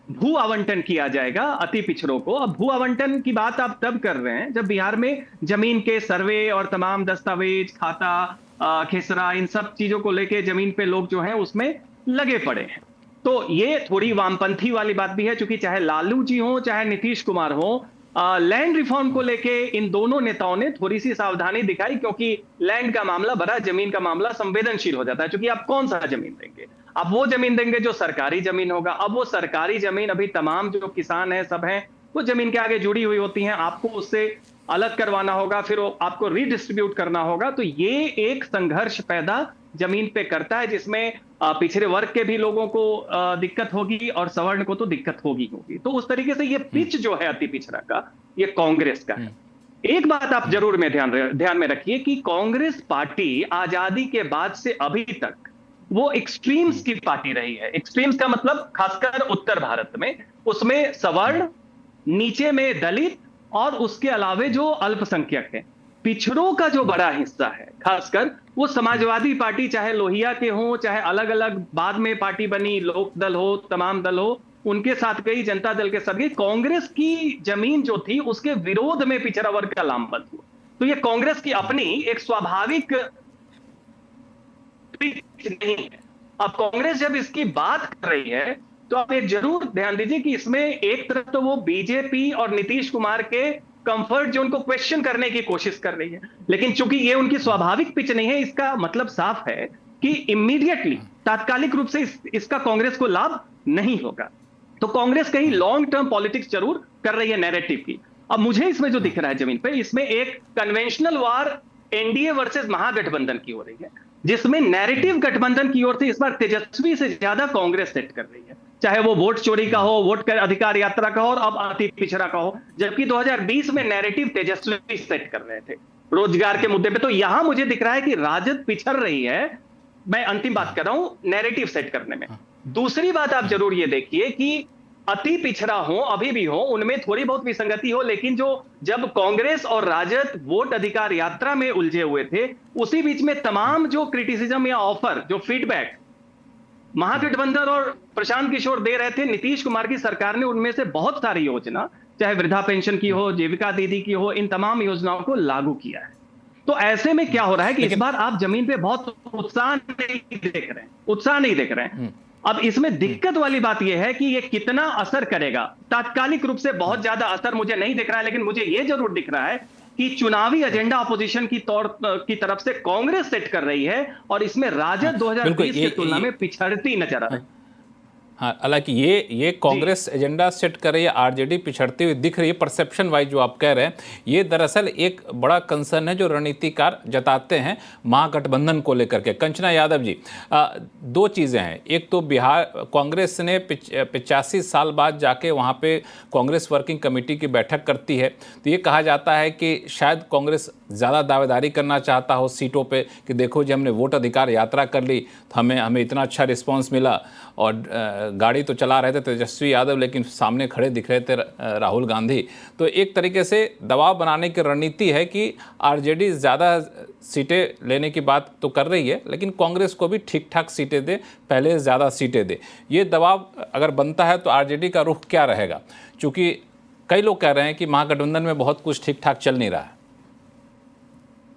भू आवंटन किया जाएगा अति पिछड़ों को, अब भू आवंटन की बात आप तब कर रहे हैं जब बिहार में जमीन के सर्वे और तमाम दस्तावेज, खाता, खेसरा, इन सब चीजों को लेके जमीन पे लोग जो हैं उसमें लगे पड़े हैं। तो ये थोड़ी वामपंथी वाली बात भी है, क्योंकि चाहे लालू जी हो चाहे नीतीश कुमार हो, लैंड रिफॉर्म को लेके इन दोनों नेताओं ने थोड़ी सी सावधानी दिखाई, क्योंकि लैंड का मामला बड़ा, जमीन का मामला संवेदनशील हो जाता है। क्योंकि आप कौन सा जमीन देंगे? आप वो जमीन देंगे जो सरकारी जमीन होगा। अब वो सरकारी जमीन अभी तमाम जो किसान हैं सब हैं वो जमीन के आगे जुड़ी हुई होती हैं, आपको उससे अलग करवाना होगा, फिर आपको रीडिस्ट्रीब्यूट करना होगा। तो ये एक संघर्ष पैदा जमीन पे करता है जिसमें पिछड़े वर्ग के भी लोगों को दिक्कत होगी और सवर्ण को तो दिक्कत होगी। तो उस तरीके से ये पिच जो है अति पिछड़ा का, ये कांग्रेस का है। एक बात आप जरूर में ध्यान में रखिए कि कांग्रेस पार्टी आजादी के बाद से अभी तक वो एक्सट्रीम्स की पार्टी रही है। एक्सट्रीम्स का मतलब खासकर उत्तर भारत में, उसमें सवर्ण, नीचे में दलित और उसके अलावे जो अल्पसंख्यक हैं। पिछड़ों का जो बड़ा हिस्सा है खासकर वो समाजवादी पार्टी, चाहे लोहिया के हो चाहे अलग अलग बाद में पार्टी बनी, लोक दल हो, तमाम दल हो, उनके साथ गई, जनता दल के साथ गई। कांग्रेस की जमीन जो थी उसके विरोध में पिछड़ा वर्ग का लामबंद हुआ। तो ये कांग्रेस की अपनी एक स्वाभाविक नहीं है। अब कांग्रेस जब इसकी बात कर रही है तो आप एक जरूर ध्यान दीजिए कि इसमें एक तरफ तो वो बीजेपी और नीतीश कुमार के कंफर्ट जोन को क्वेश्चन करने की कोशिश कर रही है, लेकिन चूंकि ये उनकी स्वाभाविक पिच नहीं है, इसका मतलब साफ है कि इमीडिएटली तात्कालिक रूप से इसका कांग्रेस को लाभ नहीं होगा। तो कांग्रेस कहीं लॉन्ग टर्म पॉलिटिक्स जरूर कर रही है नैरेटिव की। अब मुझे इसमें जो दिख रहा है जमीन पे, इसमें एक कन्वेंशनल वार एनडीए वर्सेस महागठबंधन की हो रही है, जिसमें नैरेटिव गठबंधन की ओर से इस बार तेजस्वी से ज्यादा कांग्रेस सेट कर रही है, चाहे वो वोट चोरी का हो, वोट का अधिकार यात्रा का हो और अब अति पिछड़ा का हो। जबकि 2020 में नैरेटिव तेजस्वी सेट कर रहे थे रोजगार के मुद्दे पे। तो यहां मुझे दिख रहा है कि राजद पिछड़ रही है, मैं अंतिम बात कर रहा हूं, नैरेटिव सेट करने में। दूसरी बात आप जरूर ये देखिए कि अति पिछड़ा हो, अभी भी हो, उनमें थोड़ी बहुत विसंगति हो, लेकिन जब कांग्रेस और राजद वोट अधिकार यात्रा में उलझे हुए थे, उसी बीच में तमाम जो क्रिटिसिज्म या ऑफर, जो फीडबैक महागठबंधन और प्रशांत किशोर दे रहे थे नीतीश कुमार की सरकार ने, उनमें से बहुत सारी योजना, चाहे वृद्धा पेंशन की हो, जीविका दीदी की हो, इन तमाम योजनाओं को लागू किया है। तो ऐसे में क्या हो रहा है कि इस बार आप जमीन पे बहुत उत्साह नहीं देख रहे हैं। अब इसमें दिक्कत वाली बात यह है कि ये कितना असर करेगा। तात्कालिक रूप से बहुत ज्यादा असर मुझे नहीं दिख रहा है, लेकिन मुझे यह जरूर दिख रहा है कि चुनावी एजेंडा अपोजिशन की तरफ से कांग्रेस सेट कर रही है और इसमें राजद 2020 की तुलना में पिछड़ती नजर आ रही है। हाँ, हालांकि ये कांग्रेस एजेंडा सेट कर रही है, आरजेडी पिछड़ती हुई दिख रही है, परसेप्शन वाइज जो आप कह रहे हैं, ये दरअसल एक बड़ा कंसर्न है जो रणनीतिकार जताते हैं महागठबंधन को लेकर के। कंचना यादव जी, दो चीज़ें हैं, एक तो बिहार कांग्रेस ने 85 साल बाद जाके वहाँ पे कांग्रेस वर्किंग कमेटी की बैठक करती है, तो ये कहा जाता है कि शायद कांग्रेस ज़्यादा दावेदारी करना चाहता हो सीटों पे कि देखो जी हमने वोट अधिकार यात्रा कर ली तो हमें इतना अच्छा रिस्पांस मिला, और गाड़ी तो चला रहे थे तेजस्वी यादव लेकिन सामने खड़े दिख रहे थे राहुल गांधी। तो एक तरीके से दबाव बनाने की रणनीति है कि आरजेडी ज़्यादा सीटें लेने की बात तो कर रही है लेकिन कांग्रेस को भी ठीक ठाक सीटें दे, पहले ज़्यादा सीटें दे। ये दबाव अगर बनता है तो आरजेडी का रुख क्या रहेगा, क्योंकि कई लोग कह रहे हैं कि महागठबंधन में बहुत कुछ ठीक ठाक चल नहीं रहा है।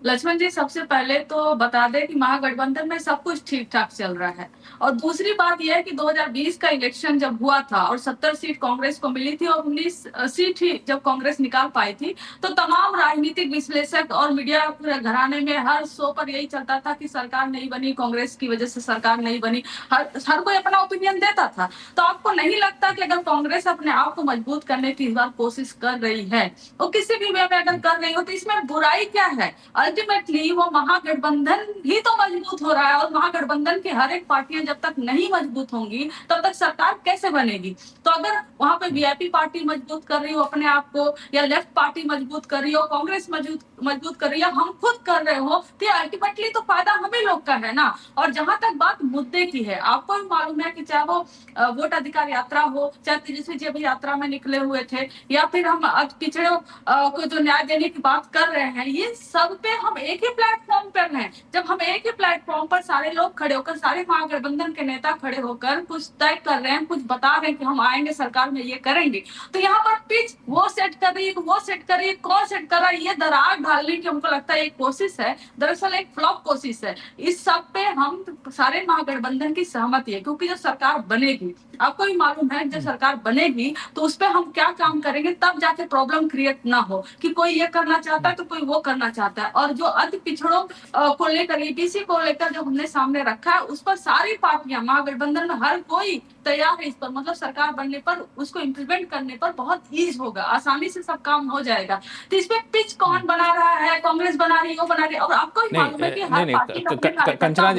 लक्ष्मण जी, सबसे पहले तो बता दें कि महागठबंधन में सब कुछ ठीक ठाक चल रहा है, और दूसरी बात यह है कि 2020 का इलेक्शन जब हुआ था और 70 सीट कांग्रेस को मिली थी और 19 सीट ही जब कांग्रेस निकाल पाई थी, तो तमाम राजनीतिक विश्लेषक और मीडिया घराने में हर शो पर यही चलता था कि सरकार नहीं बनी, कांग्रेस की वजह से सरकार नहीं बनी, हर कोई अपना ओपिनियन देता था। तो आपको नहीं लगता कि अगर कांग्रेस अपने आप को मजबूत करने की इस बार कोशिश कर रही है, वो किसी भी वे में अगर कर रही हो, तो इसमें बुराई क्या है? अल्टीमेटली वो महागठबंधन ही तो मजबूत हो रहा है, और महागठबंधन की हर एक पार्टियां जब तक नहीं मजबूत होंगी तब तक सरकार कैसे बनेगी? तो अगर वहां पे वीआईपी पार्टी मजबूत कर रही हो अपने आप को, या लेफ्ट पार्टी मजबूत कर रही हो, कांग्रेस मजबूत कर रही है, हम खुद कर रहे हो, तो अल्टीमेटली तो फायदा हमें लोग का है ना। और जहां तक बात मुद्दे की है, आपको भी मालूम है कि चाहे वो वोट अधिकार यात्रा हो, चाहे तेजस्वी जी अभी यात्रा में निकले हुए थे, या फिर हम पिछड़ों को जो न्याय देने की बात कर रहे हैं, ये सब पे हम एक ही प्लेटफॉर्म पर हैं। जब हम एक ही प्लेटफॉर्म पर सारे लोग खड़े होकर, सारे महागठबंधन के नेता खड़े होकर कुछ तय कर रहे हैं, कुछ बता रहे हैं कि हम आएंगे सरकार में ये करेंगे, तो यहाँ पर पिच वो सेट कर रही है, वो सेट कर रही है, कौन सेट कर रहा है, ये दरार डालने की हमको लगता है एक कोशिश है, दरअसल एक फ्लॉप कोशिश है। इस सब पे हम सारे महागठबंधन की सहमति है, क्योंकि जब सरकार बनेगी, आपको भी मालूम है जब सरकार बनेगी तो उस पर हम क्या काम करेंगे, तब जाके प्रॉब्लम क्रिएट ना हो कि कोई ये करना चाहता है तो कोई वो करना चाहता है। और जो अति पिछड़ों को लेकर, ईबीसी को लेकर जो हमने सामने रखा है, उस पर सारी पार्टियां महागठबंधन में हर कोई तैयार है इस पर, मतलब सरकार बनने पर उसको इम्प्लीमेंट करने पर बहुत ईज होगा, आसानी से सब काम हो जाएगा। तो इसमें पिच कौन बना रहा है, कांग्रेस बना रही है, वो बना रही है, और आपको भी मालूम है कि हर पार्टी का कंचना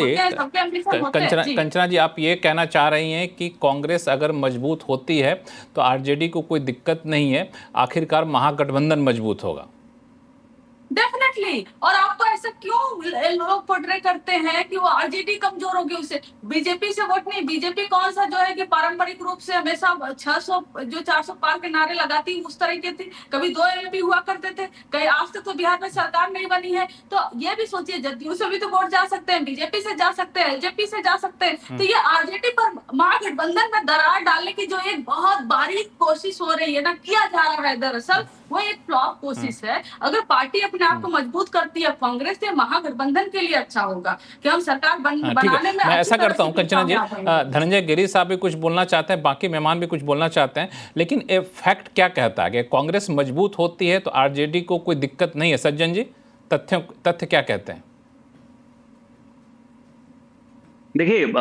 जी, आप ये कहना चाह रही हैं कि कांग्रेस अगर मजबूत होती है तो आरजेडी को कोई दिक्कत नहीं है, आखिरकार महागठबंधन मजबूत होगा। डेफिनेटली। और आपको ऐसा क्यों लोग पोर्ट्रे करते हैं कि वो आरजेडी कमजोर होगी उससे? बीजेपी से वोट नहीं, बीजेपी कौन सा जो है कि पारंपरिक रूप से हमेशा 600 जो 400 पार के नारे लगाती उस तरह की थी, कभी 2 एमपी हुआ करते थे, कहीं आज तक तो बिहार में सरकार नहीं बनी है। तो ये भी सोचिए, जदयू से भी तो वोट जा सकते हैं, बीजेपी से जा सकते हैं, एलजेपी से जा सकते हैं। तो ये आरजेडी पर महागठबंधन में दरार डालने की जो एक बहुत बारीक कोशिश हो रही है ना, किया जा रहा है, दरअसल वो एक फ्लॉप कोशिश है। अगर पार्टी अपने आप को मजबूत करती है कांग्रेस, से महागठबंधन के लिए अच्छा होगा कि हम सरकार बनाने में। मैं ऐसा करता हूं कंचना जी, धनंजय गिरी साहब भी कुछ बोलना चाहते हैं, बाकी मेहमान भी कुछ बोलना चाहते हैं, लेकिन ये फैक्ट क्या कहता है कि कांग्रेस मजबूत होती है तो आरजेडी को कोई दिक्कत नहीं है? सज्जन जी, तथ्य क्या कहते हैं? देखिए,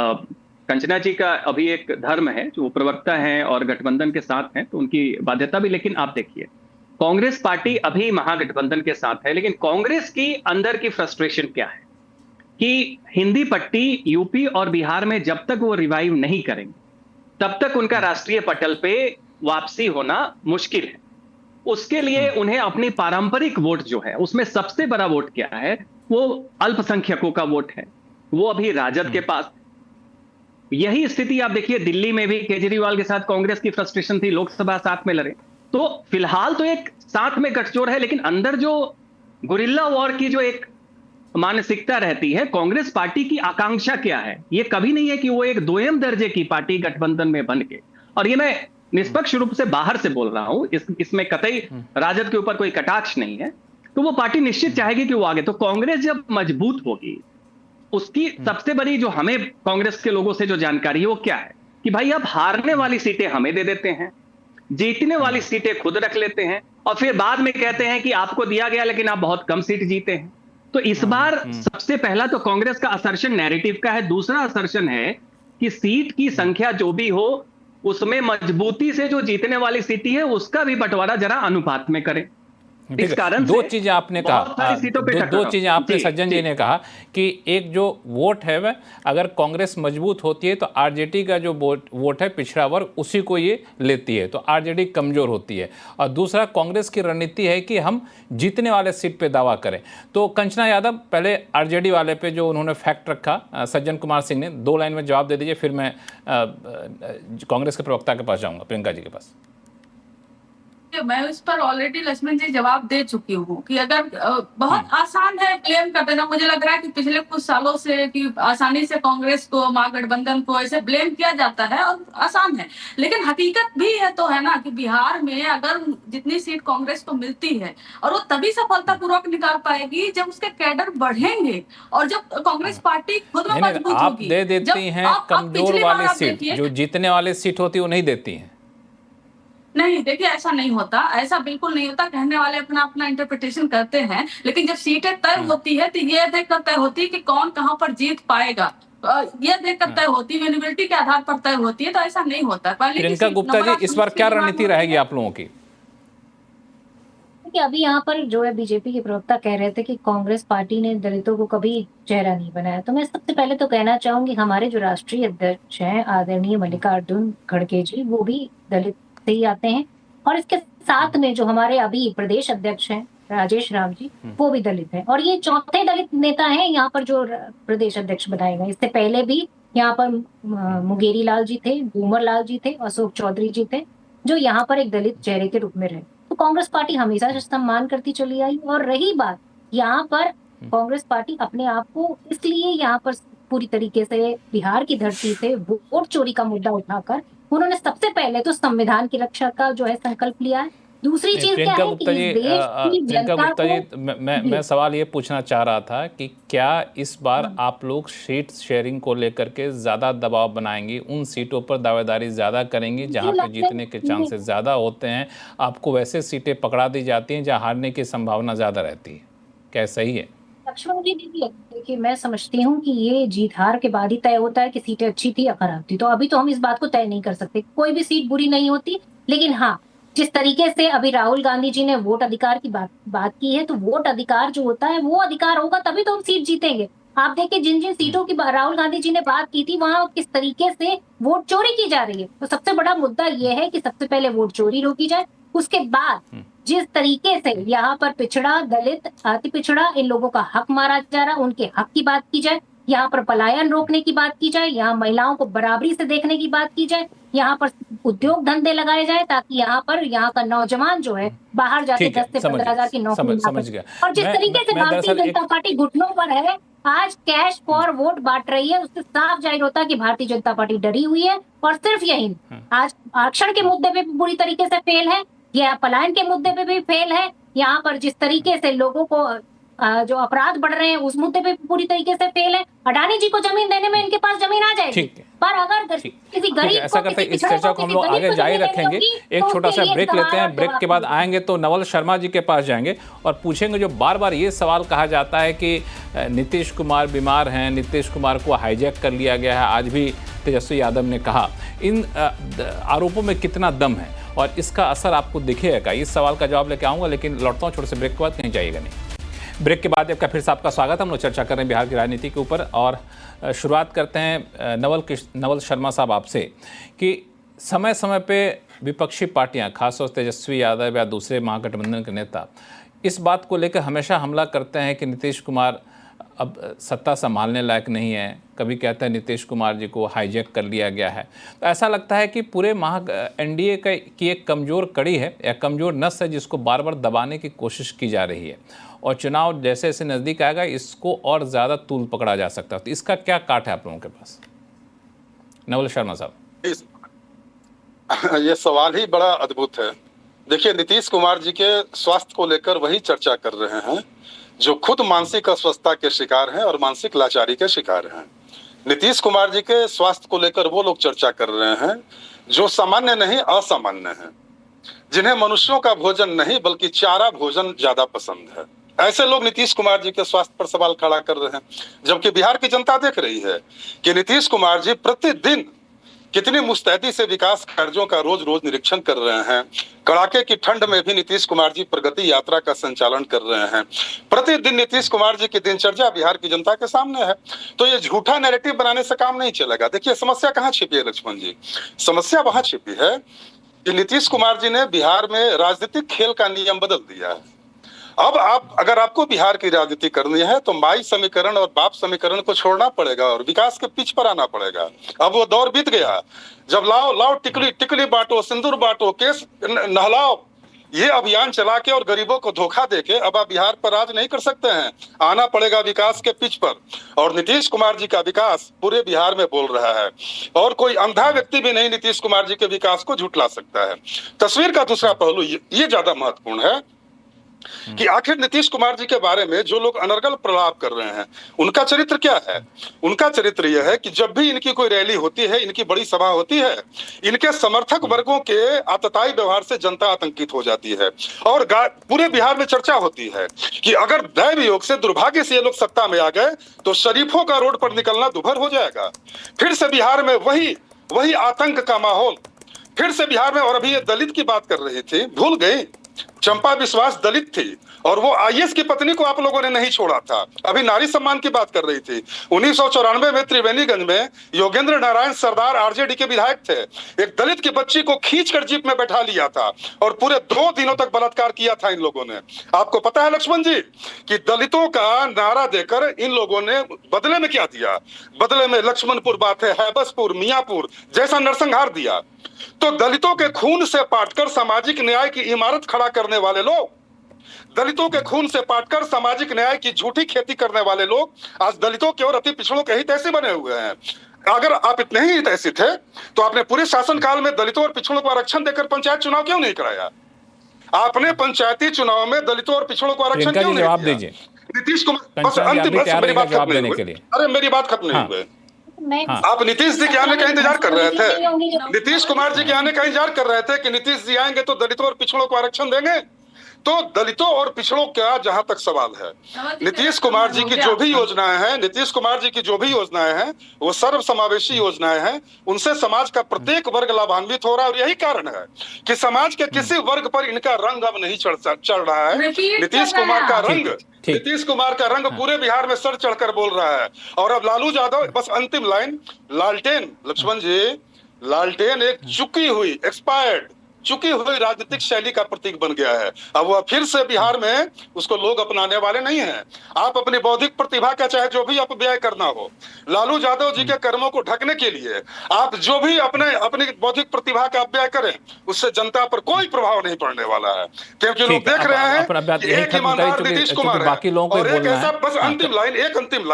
कंचना जी का अभी एक धर्म है, जो प्रवक्ता हैं और गठबंधन के साथ हैं, तो उनकी बाध्यता भी। लेकिन आप देखिए, कांग्रेस पार्टी अभी महागठबंधन के साथ है, लेकिन कांग्रेस की अंदर की फ्रस्ट्रेशन क्या है कि हिंदी पट्टी यूपी और बिहार में जब तक वो रिवाइव नहीं करेंगे तब तक उनका राष्ट्रीय पटल पे वापसी होना मुश्किल है। उसके लिए उन्हें अपनी पारंपरिक वोट जो है, उसमें सबसे बड़ा वोट क्या है, वो अल्पसंख्यकों का वोट है, वो अभी राजद के पास। यही स्थिति आप देखिए, दिल्ली में भी केजरीवाल के साथ कांग्रेस की फ्रस्ट्रेशन थी, लोकसभा साथ में लड़े। तो फिलहाल तो एक साथ में गठजोड़ है, लेकिन अंदर जो गुरिल्ला वॉर की जो एक मानसिकता रहती है, कांग्रेस पार्टी की आकांक्षा क्या है, ये कभी नहीं है कि वो एक दोयम दर्जे की पार्टी गठबंधन में बन के, और ये मैं निष्पक्ष रूप से बाहर से बोल रहा हूं, इसमें कतई राजद के ऊपर कोई कटाक्ष नहीं है, तो वो पार्टी निश्चित चाहेगी कि वो आगे। तो कांग्रेस जब मजबूत होगी, उसकी सबसे बड़ी जो हमें कांग्रेस के लोगों से जो जानकारी है वो क्या है कि भाई अब हारने वाली सीटें हमें दे देते हैं, जीतने वाली सीटें खुद रख लेते हैं, और फिर बाद में कहते हैं कि आपको दिया गया लेकिन आप बहुत कम सीट जीते हैं। तो इस बार सबसे पहला तो कांग्रेस का असर्शन नैरेटिव का है। दूसरा असर्शन है कि सीट की संख्या जो भी हो उसमें मजबूती से जो जीतने वाली सीटें है उसका भी बंटवारा जरा अनुपात में करें। इस कारण दो से चीजें आपने बहुत कहा, सारी सीटों पे दो टकराव। चीजें आपने जी, सज्जन जी ने कहा कि एक जो वोट है वह अगर कांग्रेस मजबूत होती है तो आरजेडी का जो वोट है पिछड़ा वर्ग उसी को ये लेती है, तो आरजेडी कमजोर होती है। और दूसरा कांग्रेस की रणनीति है कि हम जीतने वाले सीट पे दावा करें। तो कंचना यादव पहले आरजेडी वाले पे जो उन्होंने फैक्ट रखा सज्जन कुमार सिंह ने, 2 लाइन में जवाब दे दीजिए, फिर मैं कांग्रेस के प्रवक्ता के पास जाऊंगा, प्रियंका जी के पास। मैं उस पर ऑलरेडी लक्ष्मण जी जवाब दे चुकी हूँ कि अगर बहुत आसान है ब्लेम कर देना। मुझे लग रहा है कि पिछले कुछ सालों से कि आसानी से कांग्रेस को, महागठबंधन को ऐसे ब्लेम किया जाता है और आसान है, लेकिन हकीकत भी है तो है ना कि बिहार में अगर जितनी सीट कांग्रेस को मिलती है और वो तभी सफलतापूर्वक निकाल पाएगी जब उसके कैडर बढ़ेंगे और जब कांग्रेस पार्टी खुद में मजबूत आप होगी। दे देती हैं कमजोर वाली सीट, जो जीतने वाली सीट होती है वो नहीं देती हैं। नहीं, देखिए ऐसा नहीं होता, ऐसा बिल्कुल नहीं होता। कहने वाले अपना अपना इंटरप्रिटेशन करते हैं, लेकिन जब सीटें तय होती है तो ये देखकर तय होती है कि कौन कहां पर जीत पाएगा, ये देखकर तय होती है, विजिबिलिटी के आधार पर तय होती है। तो ऐसा नहीं होता। प्रियंका गुप्ता जी, इस बार क्या रणनीति रहेगी आप लोगों की? कि अभी यहाँ पर जो है बीजेपी के प्रवक्ता कह रहे थे कि कांग्रेस पार्टी ने दलितों को कभी चेहरा नहीं बनाया, तो मैं सबसे पहले तो कहना चाहूंगी हमारे जो राष्ट्रीय अध्यक्ष हैं आदरणीय मल्लिकार्जुन खड़गे जी, वो भी दलित से ही आते हैं, और इसके साथ में जो हमारे अभी प्रदेश अध्यक्ष हैं राजेश राम जी, वो भी दलित हैं, और ये चौथे दलित नेता हैं यहाँ पर जो प्रदेश अध्यक्ष बनाए गए। इससे पहले भी यहाँ पर मुंगेरी लाल जी थे, घूमर लाल जी थे, अशोक चौधरी जी थे, जो यहाँ पर एक दलित चेहरे के रूप में रहे। तो कांग्रेस पार्टी हमेशा से सम्मान करती चली आई। और रही बात यहाँ पर कांग्रेस पार्टी अपने आप को इसलिए यहाँ पर पूरी तरीके से बिहार की धरती से वोट चोरी का मुद्दा उठाकर उन्होंने सबसे पहले तो संविधान की रक्षा का जो है संकल्प लिया है। दूसरी चीज क्या है कि इस देश की जनता को मैं सवाल ये पूछना चाह रहा था कि क्या इस बार आप लोग सीट शेयरिंग को लेकर के ज्यादा दबाव बनाएंगी, उन सीटों पर दावेदारी ज्यादा करेंगी जहां पे जीतने के चांसेस ज्यादा होते हैं, आपको वैसे सीटें पकड़ा दी जाती हैं जहां हारने की संभावना ज्यादा रहती है, क्या सही है? लक्ष्मण जी देखिए, मैं समझती हूँ कि ये जीत हार के बाद ही तय होता है कि सीटें अच्छी थी या खराब थी। तो अभी तो हम इस बात को तय नहीं कर सकते, कोई भी सीट बुरी नहीं होती। लेकिन हाँ, जिस तरीके से अभी राहुल गांधी जी ने वोट अधिकार की बात की है, तो वोट अधिकार जो होता है वो अधिकार होगा तभी तो हम सीट जीतेंगे। आप देखिए जिन जिन सीटों की राहुल गांधी जी ने बात की थी वहां किस तरीके से वोट चोरी की जा रही है। तो सबसे बड़ा मुद्दा ये है कि सबसे पहले वोट चोरी रोकी जाए, उसके बाद जिस तरीके से यहाँ पर पिछड़ा, दलित, अति पिछड़ा, इन लोगों का हक मारा जा रहा, उनके हक की बात की जाए, यहाँ पर पलायन रोकने की बात की जाए, यहाँ महिलाओं को बराबरी से देखने की बात की जाए, यहाँ पर उद्योग धंधे लगाए जाए ताकि यहाँ का नौजवान जो है बाहर जाके 10 से 15,000 की नौकरी समझ गया। और जिस तरीके से भारतीय जनता पार्टी घुटनों पर है, आज कैश फॉर वोट बांट रही है, उससे साफ जाहिर होता है कि भारतीय जनता पार्टी डरी हुई है। और सिर्फ यही, आज आरक्षण के मुद्दे पे बुरी तरीके से फेल है, यह पलायन के मुद्दे पे भी फेल है, यहाँ पर जिस तरीके से लोगों को जो अपराध बढ़ रहे हैं उस मुद्दे पे पूरी तरीके से फेल है। अडानी जी को जमीन देने में इनके पास जमीन आ जाएगी, पर अगर किसी गरीब ऐसा करते हैं, इस चर्चा को हम लोग आगे जारी रखेंगे। एक छोटा सा ब्रेक लेते हैं, ब्रेक के बाद आएंगे तो नवल शर्मा जी के पास जाएंगे और पूछेंगे, जो बार बार ये सवाल कहा जाता है कि नीतीश कुमार बीमार हैं, नीतीश कुमार को हाईजैक कर लिया गया है, आज भी तेजस्वी यादव ने कहा, इन आरोपों में कितना दम है और इसका असर आपको दिखेगा? इस सवाल का जवाब लेके आऊँगा, लेकिन लौटता हूँ छोटे से ब्रेक के बाद, कहीं जाइएगा नहीं। ब्रेक के बाद आपका फिर से आपका स्वागत। हम लोग चर्चा कर रहे हैं बिहार की राजनीति के ऊपर और शुरुआत करते हैं नवल शर्मा साहब आपसे कि समय समय पे विपक्षी पार्टियां, खासतौर से तेजस्वी यादव या दूसरे महागठबंधन के नेता इस बात को लेकर हमेशा हमला करते हैं कि नीतीश कुमार अब सत्ता संभालने लायक नहीं है, कभी कहते हैं नीतीश कुमार जी को हाईजैक कर लिया गया है। तो ऐसा लगता है कि पूरे एनडीए की एक कमज़ोर कड़ी है या कमज़ोर नस है जिसको बार बार दबाने की कोशिश की जा रही है और चुनाव जैसे जैसे नज़दीक आएगा इसको और ज़्यादा तूल पकड़ा जा सकता है। तो इसका क्या काट है आप लोगों के पास? नवल शर्मा साहब, ये सवाल ही बड़ा अद्भुत है। देखिए, नीतीश कुमार जी के स्वास्थ्य को लेकर वही चर्चा कर रहे हैं जो खुद मानसिक अस्वस्थता के शिकार हैं और मानसिक लाचारी के शिकार हैं। नीतीश कुमार जी के स्वास्थ्य को लेकर वो लोग चर्चा कर रहे हैं जो सामान्य नहीं असामान्य हैं, जिन्हें मनुष्यों का भोजन नहीं बल्कि चारा भोजन ज्यादा पसंद है। ऐसे लोग नीतीश कुमार जी के स्वास्थ्य पर सवाल खड़ा कर रहे हैं, जबकि बिहार की जनता देख रही है कि नीतीश कुमार जी प्रतिदिन कितनी मुस्तैदी से विकास कार्यों का रोज रोज निरीक्षण कर रहे हैं। कड़ाके की ठंड में भी नीतीश कुमार जी प्रगति यात्रा का संचालन कर रहे हैं। प्रतिदिन नीतीश कुमार जी की दिनचर्या बिहार की जनता के सामने है। तो ये झूठा नैरेटिव बनाने से काम नहीं चलेगा। देखिए समस्या कहाँ छिपी है लक्ष्मण जी, समस्या वहां छिपी है कि नीतीश कुमार जी ने बिहार में राजनीतिक खेल का नियम बदल दिया है। अब अगर आपको बिहार की राजनीति करनी है तो माई समीकरण और बाप समीकरण को छोड़ना पड़ेगा और विकास के पिच पर आना पड़ेगा। अब वो दौर बीत गया जब लाओ टिकली बांटो, सिंदूर बांटो, केस नहलाओ, ये अभियान चला के और गरीबों को धोखा देके अब आप बिहार पर राज नहीं कर सकते हैं। आना पड़ेगा विकास के पिच पर। और नीतीश कुमार जी का विकास पूरे बिहार में बोल रहा है और कोई अंधा व्यक्ति भी नहीं नीतीश कुमार जी के विकास को झुठला सकता है। तस्वीर का दूसरा पहलू ये ज्यादा महत्वपूर्ण है कि आखिर नीतीश कुमार जी के बारे में जो लोग अनर्गल प्रलाप कर रहे हैं उनका चरित्र क्या है। उनका चरित्र यह है कि जब भी इनकी कोई रैली होती है, इनकी बड़ी सभा होती है, इनके समर्थक वर्गों के आतताई व्यवहार से जनता आतंकित हो जाती है और पूरे बिहार में चर्चा होती है कि अगर दैव योग से, दुर्भाग्य से ये लोग सत्ता में आ गए तो शरीफों का रोड पर निकलना दुभर हो जाएगा। फिर से बिहार में वही आतंक का माहौल, फिर से बिहार में। और अभी ये दलित की बात कर रही थी, भूल गई चंपा विश्वास दलित थी और वो आईएएस की पत्नी को आप लोगों ने नहीं छोड़ा था। अभी नारी सम्मान की बात कर रही थी। 1994 में त्रिवेणीगंज में योगेंद्र नारायण सरदार आरजेडी के विधायक थे, एक दलित की बच्ची को खींचकर जीप में बैठा लिया था और पूरे 2 दिनों तक बलात्कार किया था इन लोगों ने। आपको पता है लक्ष्मण जी कि दलितों का नारा देकर इन लोगों ने बदले में क्या दिया? बदले में लक्ष्मणपुर बात है, हैबसपुर, मियापुर जैसा नरसंहार दिया। तो दलितों के खून से पाटकर सामाजिक न्याय की इमारत खड़ा करने वाले लोग, दलितों के खून से पाटकर सामाजिक न्याय की झूठी खेती करने वाले लोग आज दलितों के और अति पिछड़ों के हित ऐसे बने हुए हैं। अगर आप इतने ही हितैषी थे तो आपने पूरे शासनकाल में दलितों और पिछड़ों को आरक्षण देकर पंचायत चुनाव क्यों नहीं कराया? आपने पंचायती चुनाव में दलितों और पिछड़ों को आरक्षण क्यों नहीं दिया? नीतीश कुमार, बस अंतिम मेरी बात खत्म नहीं हुई। अरे मेरी बात खत्म नहीं हुई। आप नीतीश जी के आने का इंतजार कर रहे थे, नीतीश कुमार जी के आने का इंतजार कर रहे थे कि नीतीश जी आएंगे तो दलितों और पिछड़ों को आरक्षण देंगे। तो दलितों और पिछड़ों का जहां तक सवाल है, नीतीश कुमार जी की जो भी योजनाएं हैं, नीतीश कुमार जी की जो भी योजनाएं हैं वो सर्व समावेशी योजनाएं हैं। उनसे समाज का प्रत्येक वर्ग लाभान्वित हो रहा है और यही कारण है कि समाज के किसी वर्ग पर इनका रंग अब नहीं चढ़ रहा है। नीतीश कुमार का रंग पूरे बिहार में सर चढ़कर बोल रहा है। और अब लालू यादव, बस अंतिम लाइन, लालटेन लक्ष्मण जी, लालटेन एक चुकी हुई राजनीतिक शैली का प्रतीक बन गया है। अब वह फिर से बिहार में उसको लोग अपनाने वाले नहीं हैं। आप अपनी बौद्धिक प्रतिभा का चाहे जो भी अपव्यय करना हो, लालू यादव जी के कर्मों को ढकने के लिए आप जो भी अपनी बौद्धिक प्रतिभा का अपव्यय करें, उससे जनता पर कोई प्रभाव नहीं पड़ने वाला है, क्योंकि लोग देख रहे हैं कि एक ईमानदार नीतीश कुमार है और एक ऐसा, बस अंतिम लाइन, एक अंतिम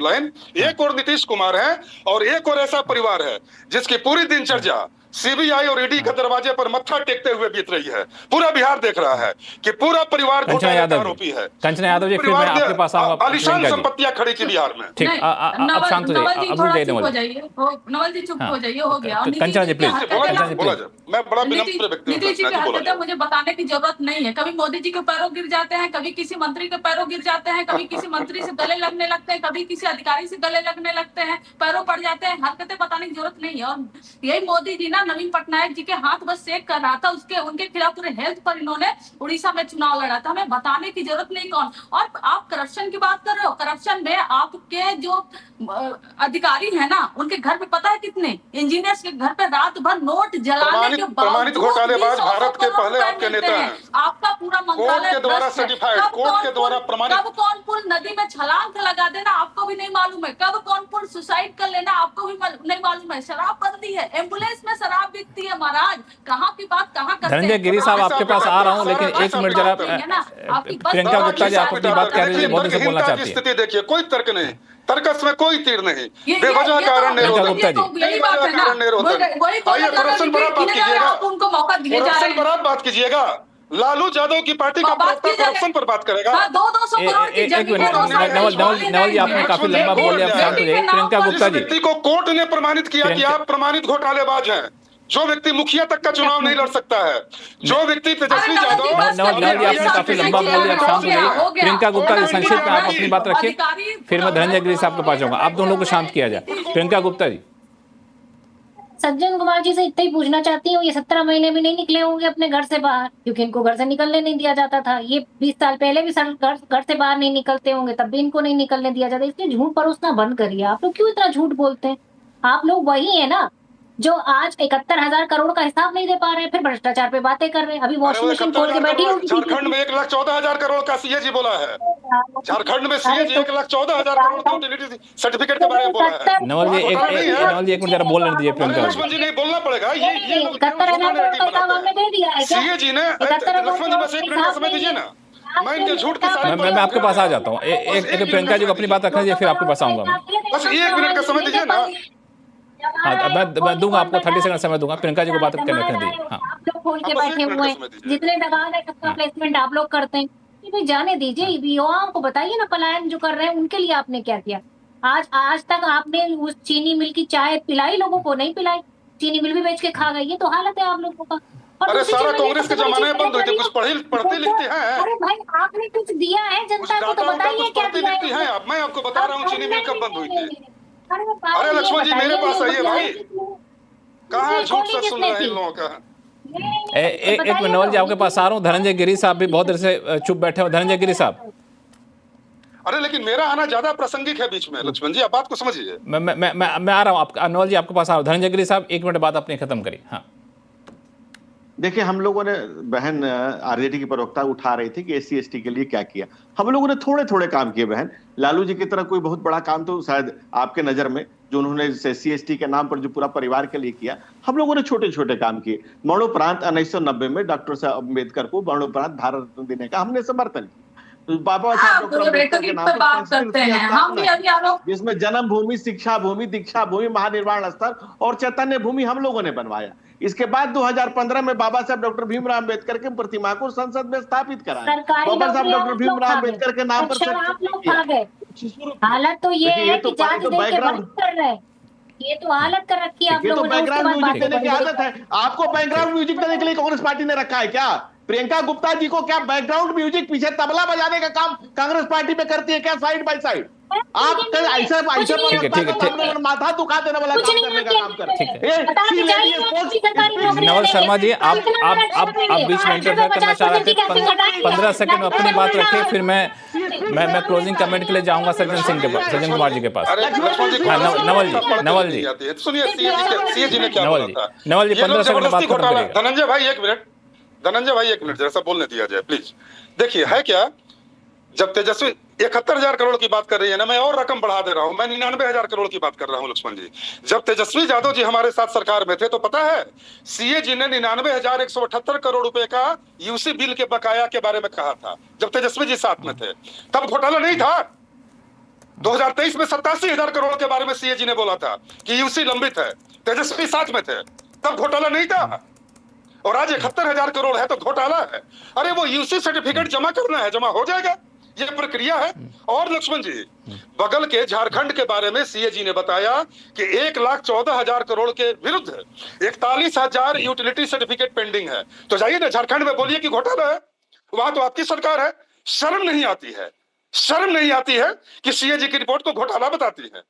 लाइन, एक और नीतीश कुमार है और एक और ऐसा परिवार है जिसकी पूरी दिनचर्या सीबीआई और ईडी के दरवाजे पर मत्था टेकते हुए बीत रही है। पूरा बिहार देख रहा है कि पूरा परिवार घोटाले का आरोपी है। कंचना यादव जी, फिर मैं आपके पास आऊंगा। आलीशान संपत्तियां खड़ी की बिहार में। ठीक, अब शांत हो जाइए, नवल जी चुप हो जाइए, हो गया। कंचना जी प्लीज, मैं बड़ा विनम्र व्यक्ति हूं। नीतीश जी की हरकतें मुझे बताने की जरूरत नहीं है। कभी मोदी जी के पैरों गिर जाते हैं, कभी किसी मंत्री के पैरों गिर जाते हैं, कभी किसी मंत्री से गले लगने लगते हैं, कभी किसी अधिकारी से गले लगने लगते हैं, पैरों पड़ जाते हैं। हरकतें बताने की जरूरत नहीं है। और यही मोदी जी ना नवीन पटनायक जी के हाथ बस सेक कर रहा था, उनके खिलाफ पूरे हेल्थ पर इन्होंने उड़ीसा में चुनाव लड़ा था। हमें बताने की जरूरत नहीं कौन। और आप करप्शन की बात कर रहे हो, करप्शन में आपके जो अधिकारी है ना, उनके घर पे पता है कितने इंजीनियर्स के घर पे रात भर नोट जलाने के प्रमाणित घोटालेबाज भारत के पहले आपके नेता हैं। आपका पूरा मंत्रालय के द्वारा सर्टिफाइड, कोर्ट के द्वारा प्रमाणित। कब कौन पुल नदी में छलांग लगा देना आपको भी नहीं मालूम है, कब कौन पुल सुसाइड कर लेना आपको भी नहीं मालूम है। शराबबंदी है, एम्बुलेंस में शराब बिकती है महाराज, कहाँ की बात कहाँ करते हैं। धनंजय गिरी साहब आपके पास आ रहा हूँ, लेकिन एक मिनट जरा, प्रियंका गुप्ता जी आप अपनी बात कह रही है, बहुत से बोलना चाहती है। स्थिति देखिए, कोई तर्क नहीं, तर्कस में कोई तीर नहीं, बेवजह कारण नहीं होता। यही बात है ना, आइए करप्शन पर बात कीजिएगा, उनको मौका दिए जा रहे हैं। बात कीजिएगा। लालू यादव की पार्टी का करप्शन पर बात करेगा। 200 करोड़ की जमीन है। नवल जी आपने काफी लंबा बोल लिया, प्रियंका गुप्ता जी, व्यक्ति को कोर्ट ने प्रमाणित किया कि आप प्रमाणित घोटालेबाज हैं। जो व्यक्ति मुखिया तक का चुनाव नहीं लड़ सकता है, जो व्यक्ति तेजस्वी यादव, नवल जी आपने काफी लंबा बोल लिया, शांत हो जाइए। प्रियंका गुप्ता जी संक्षिप्त में आप अपनी बात रखिए, फिर मैं धनंजय गिरी साहब के पास जाऊंगा। आप दोनों को शांत किया जाए। प्रियंका गुप्ता जी, सज्जन कुमार जी से इतना ही पूछना चाहती हूँ, ये 17 महीने भी नहीं निकले होंगे अपने घर से बाहर, क्योंकि इनको घर से निकलने नहीं दिया जाता था। ये 20 साल पहले भी घर से बाहर नहीं निकलते होंगे, तब भी इनको नहीं निकलने दिया जाता। इसलिए झूठ परोसना बंद करिए। आप लोग क्यों इतना झूठ बोलते हैं? आप लोग वही है ना जो आज 71,000 करोड़ का हिसाब नहीं दे पा रहे हैं, फिर भ्रष्टाचार पे बातें कर रहे हैं। अभी वॉशिंग मशीन खोल के बैठी होगी। झारखंड में 1,14,000 करोड़ का सीएजी बोला है। झारखंड में सीएजी 1,14,000 करोड़ की यूटिलिटी सर्टिफिकेट के बारे में बोला है। नवल जी एक मिनट जरा बोलने दीजिए प्रियंका। लक्ष्मण जी नहीं बोलना पड़ेगा। ये 71,000 करोड़ का हिसाब हमने दे दिया है क्या? सीएजी ने लक्ष्मण जी बस एक मिनट का समय दीजिए ना। मैं इनके झूठ के साथ मैं आपके पास आ जाता हूँ। एक प्रियंका जी को अपनी बात रखना चाहिए, फिर आपके पास आऊंगा मैं। बस 1 मिनट का समय दीजिए ना। हाँ, मैं दूंगा आपको 30 सेकंड समय दूंगा। प्रियंका जी को बात करने दीजिए। हाँ, आप लोग खोल के बैठे हुए हैं, जितने दगान है सबका प्लेसमेंट आप लोग करते हैं। कि भाई जाने दीजिए, युवाओं को बताइए ना, पलायन जो कर रहे हैं उनके लिए आपने क्या किया? आज तक आपने उस चीनी मिल की चाय पिलाई लोगों को? नहीं पिलाई। चीनी मिल भी बेच के खा गई। ये तो हालत है आप लोगों का। अरे सारा कांग्रेस के जमाने में बंद हुई थी। कुछ पढ़ते लिखते हैं? अरे भाई आपने कुछ दिया है जनता को तो बताइए क्या दिया लिखती हैं आप? मैं आपको बता रहा हूँ चीनी मिल कब बंद हुई थी। अरे लक्ष्मण जी मेरे पास आइए भाई। कहाँ झूठ सच सुन रहे हैं इन लोगों का? एक मिनट नवल जी आपके पास आ रहा हूँ। धनंजय गिरी साहब भी बहुत देर से चुप बैठे हो। धनंजय गिरी साहब। अरे लेकिन मेरा आना ज्यादा प्रासंगिक है बीच में। लक्ष्मण जी आप बात को समझिए। मैं आ रहा हूँ। आपका नवल जी आपके पास आ रहा हूँ। धनंजय गिरी साहब 1 मिनट बाद अपनी खत्म करिए। हाँ देखिए, हम लोगों ने, बहन आरजेडी की प्रवक्ता उठा रही थी कि एससी एसटी के लिए क्या किया। हम लोगों ने थोड़े थोड़े काम किए बहन। लालू जी की तरह कोई बहुत बड़ा काम तो शायद आपके नजर में जो उन्होंने एससी एसटी के नाम पर जो पूरा परिवार के लिए किया, हम लोगों ने छोटे छोटे काम किए। मरणोपरांत 1990 में डॉक्टर साहब अम्बेडकर को मरणोपरांत भारत रत्न देने का हमने समर्थन किया। तो बाबा साहब डॉक्टर अम्बेडकर के नाम पर जिसमें जन्मभूमि, शिक्षा भूमि, दीक्षा भूमि, महानिर्वाण स्थल और चैतन्य भूमि हम लोगों ने बनवाया। इसके बाद 2015 में बाबा साहब डॉक्टर भीमराव अम्बेडकर के प्रतिमा को संसद में स्थापित कराया। बाबा साहब डॉक्टर भीमराव अम्बेडकर के नाम पर हालत तो ये है कि जांच देके बंद कर रहे हैं। ये तो हालत कर रखी है आप लोगों ने। बैकग्राउंड म्यूजिक देने की आदत है आपको। बैकग्राउंड म्यूजिक देने के लिए कांग्रेस पार्टी ने रखा है क्या? प्रियंका गुप्ता जी को क्या बैकग्राउंड म्यूजिक, पीछे तबला बजाने का काम कांग्रेस पार्टी में करती है क्या साइड बाय साइड? आप ऐसे माथा दुखा देने वाला काम करने का काम करें। नवल शर्मा जी आप बीच में इंटरफेयर करना चाह रहे थे। 15 सेकंड में अपनी बात रखिए, फिर मैं क्लोजिंग कमेंट के लिए जाऊंगा सज्जन सिंह के पास, सज्जन कुमार जी के पास। नवल जी नवल जी 15 सेकंड में बात करेंगे। धनंजय भाई 1 मिनट। धनंजय भाई 1 मिनट जैसा बोलने दिया जाए प्लीज। देखिए है क्या, जब तेजस्वी 71,000 करोड़ की बात कर रही है ना, मैं और रकम बढ़ा दे रहा हूं। मैं 99,000 करोड़ की बात कर रहा हूं लक्ष्मण जी। जब तेजस्वी यादव जी हमारे साथ सरकार में थे तो पता है सीए जी ने 99,178 करोड़ रुपए का यूसी बिल के बकाया के बारे में कहा था जब तेजस्वी जी साथ में थे। तब घोटाला नहीं था। 2023 में 87,000 करोड़ के बारे में सीए जी ने बोला था कि यूसी लंबित है। तेजस्वी साथ में थे, तब घोटाला नहीं था। और आज 71,000 करोड़ है तो घोटाला है। अरे वो यूसी सर्टिफिकेट जमा करना है, जमा हो जाएगा, ये प्रक्रिया है। और लक्ष्मण जी बगल के झारखंड के बारे में सीए जी ने बताया कि 1,14,000 करोड़ के विरुद्ध 41,000 यूटिलिटी सर्टिफिकेट पेंडिंग है। तो जाइए ना झारखंड में बोलिए कि घोटाला है। वहां तो आपकी सरकार है। शर्म नहीं आती है? शर्म नहीं आती है कि सीए जी की रिपोर्ट को घोटाला बताती है?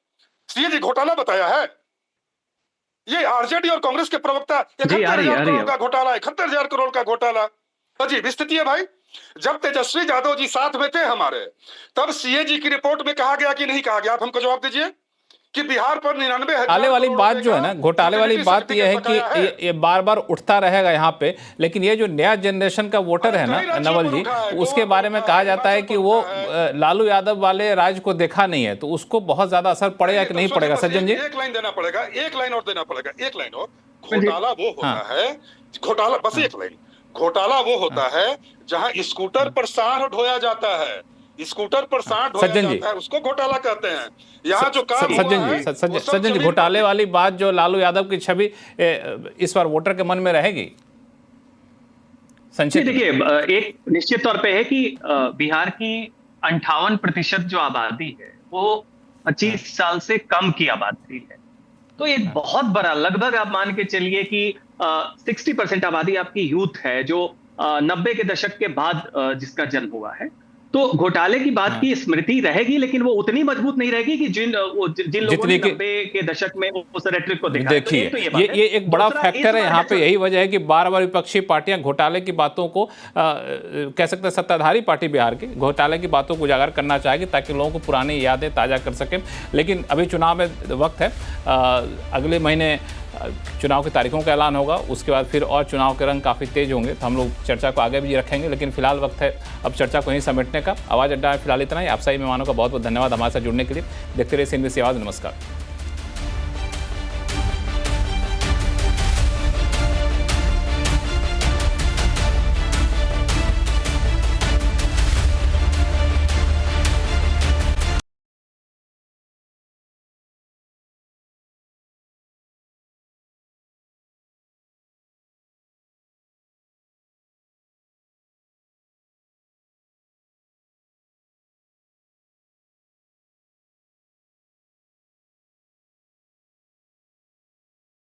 सीए जी घोटाला बताया है? ये आरजेडी और कांग्रेस के प्रवक्ता 71,000 करोड़ का घोटाला, 71,000 करोड़ का घोटाला। अजीब स्थिति है भाई। जब तेजस्वी यादव जी साथ में थे हमारे, तब सीएजी की रिपोर्ट में कहा गया कि नहीं कहा गया? आप हमको जवाब दीजिए कि बिहार पर 99,000 घोटाले वाली बात जो है ना, घोटाले वाली बात यह है कि ये बार बार उठता रहेगा यहाँ पे। लेकिन ये जो नया जनरेशन का वोटर है ना नवल जी, उसके बारे में कहा जाता है कि वो लालू यादव वाले राज को देखा नहीं है, तो उसको बहुत ज्यादा असर पड़ेगा कि नहीं पड़ेगा? सज्जन जी 1 लाइन देना पड़ेगा, 1 लाइन और देना पड़ेगा, 1 लाइन और। घोटाला वो होता है, घोटाला बस 1 लाइन। घोटाला वो होता है जहां स्कूटर पर सांड ढोया जाता है, स्कूटर पर सांड ढोया जाता है, उसको घोटाला कहते हैं। यहाँ जो काम सज्जन जी घोटाले वाली बात जो लालू यादव की छवि इस बार वोटर के मन में रहेगी? संक्षिप्त देखिए, एक निश्चित तौर पे है कि बिहार की 58% जो आबादी है वो 25 साल से कम की आबादी है। तो ये बहुत बड़ा, लगभग आप मान के चलिए कि 60% आबादी आपकी यूथ है जो 90 के दशक के बाद जिसका जन्म हुआ है। तो घोटाले की बात की स्मृति रहेगी, लेकिन वो उतनी मजबूत नहीं रहेगी कि जिन लोगों ने 90 के दशक में उस रेटरिक को देखा। देखिए, ये एक बड़ा फैक्टर है यहाँ पे। यही वजह है कि बार बार विपक्षी पार्टियां घोटाले की बातों को कह सकते हैं, सत्ताधारी पार्टी बिहार की घोटाले की बातों को उजागर करना चाहेगी ताकि लोगों को पुरानी यादें ताज़ा कर सकें। लेकिन अभी चुनाव में वक्त है, अगले महीने चुनाव की तारीखों का ऐलान होगा, उसके बाद फिर और चुनाव के रंग काफ़ी तेज होंगे, तो हम लोग चर्चा को आगे भी रखेंगे। लेकिन फिलहाल वक्त है अब चर्चा को यहीं समेटने का। आवाज़ अड्डा में फिलहाल इतना ही। आप सभी मेहमानों का बहुत बहुत धन्यवाद हमारे साथ जुड़ने के लिए। देखते रहिए CNBC आवाज़। नमस्कार।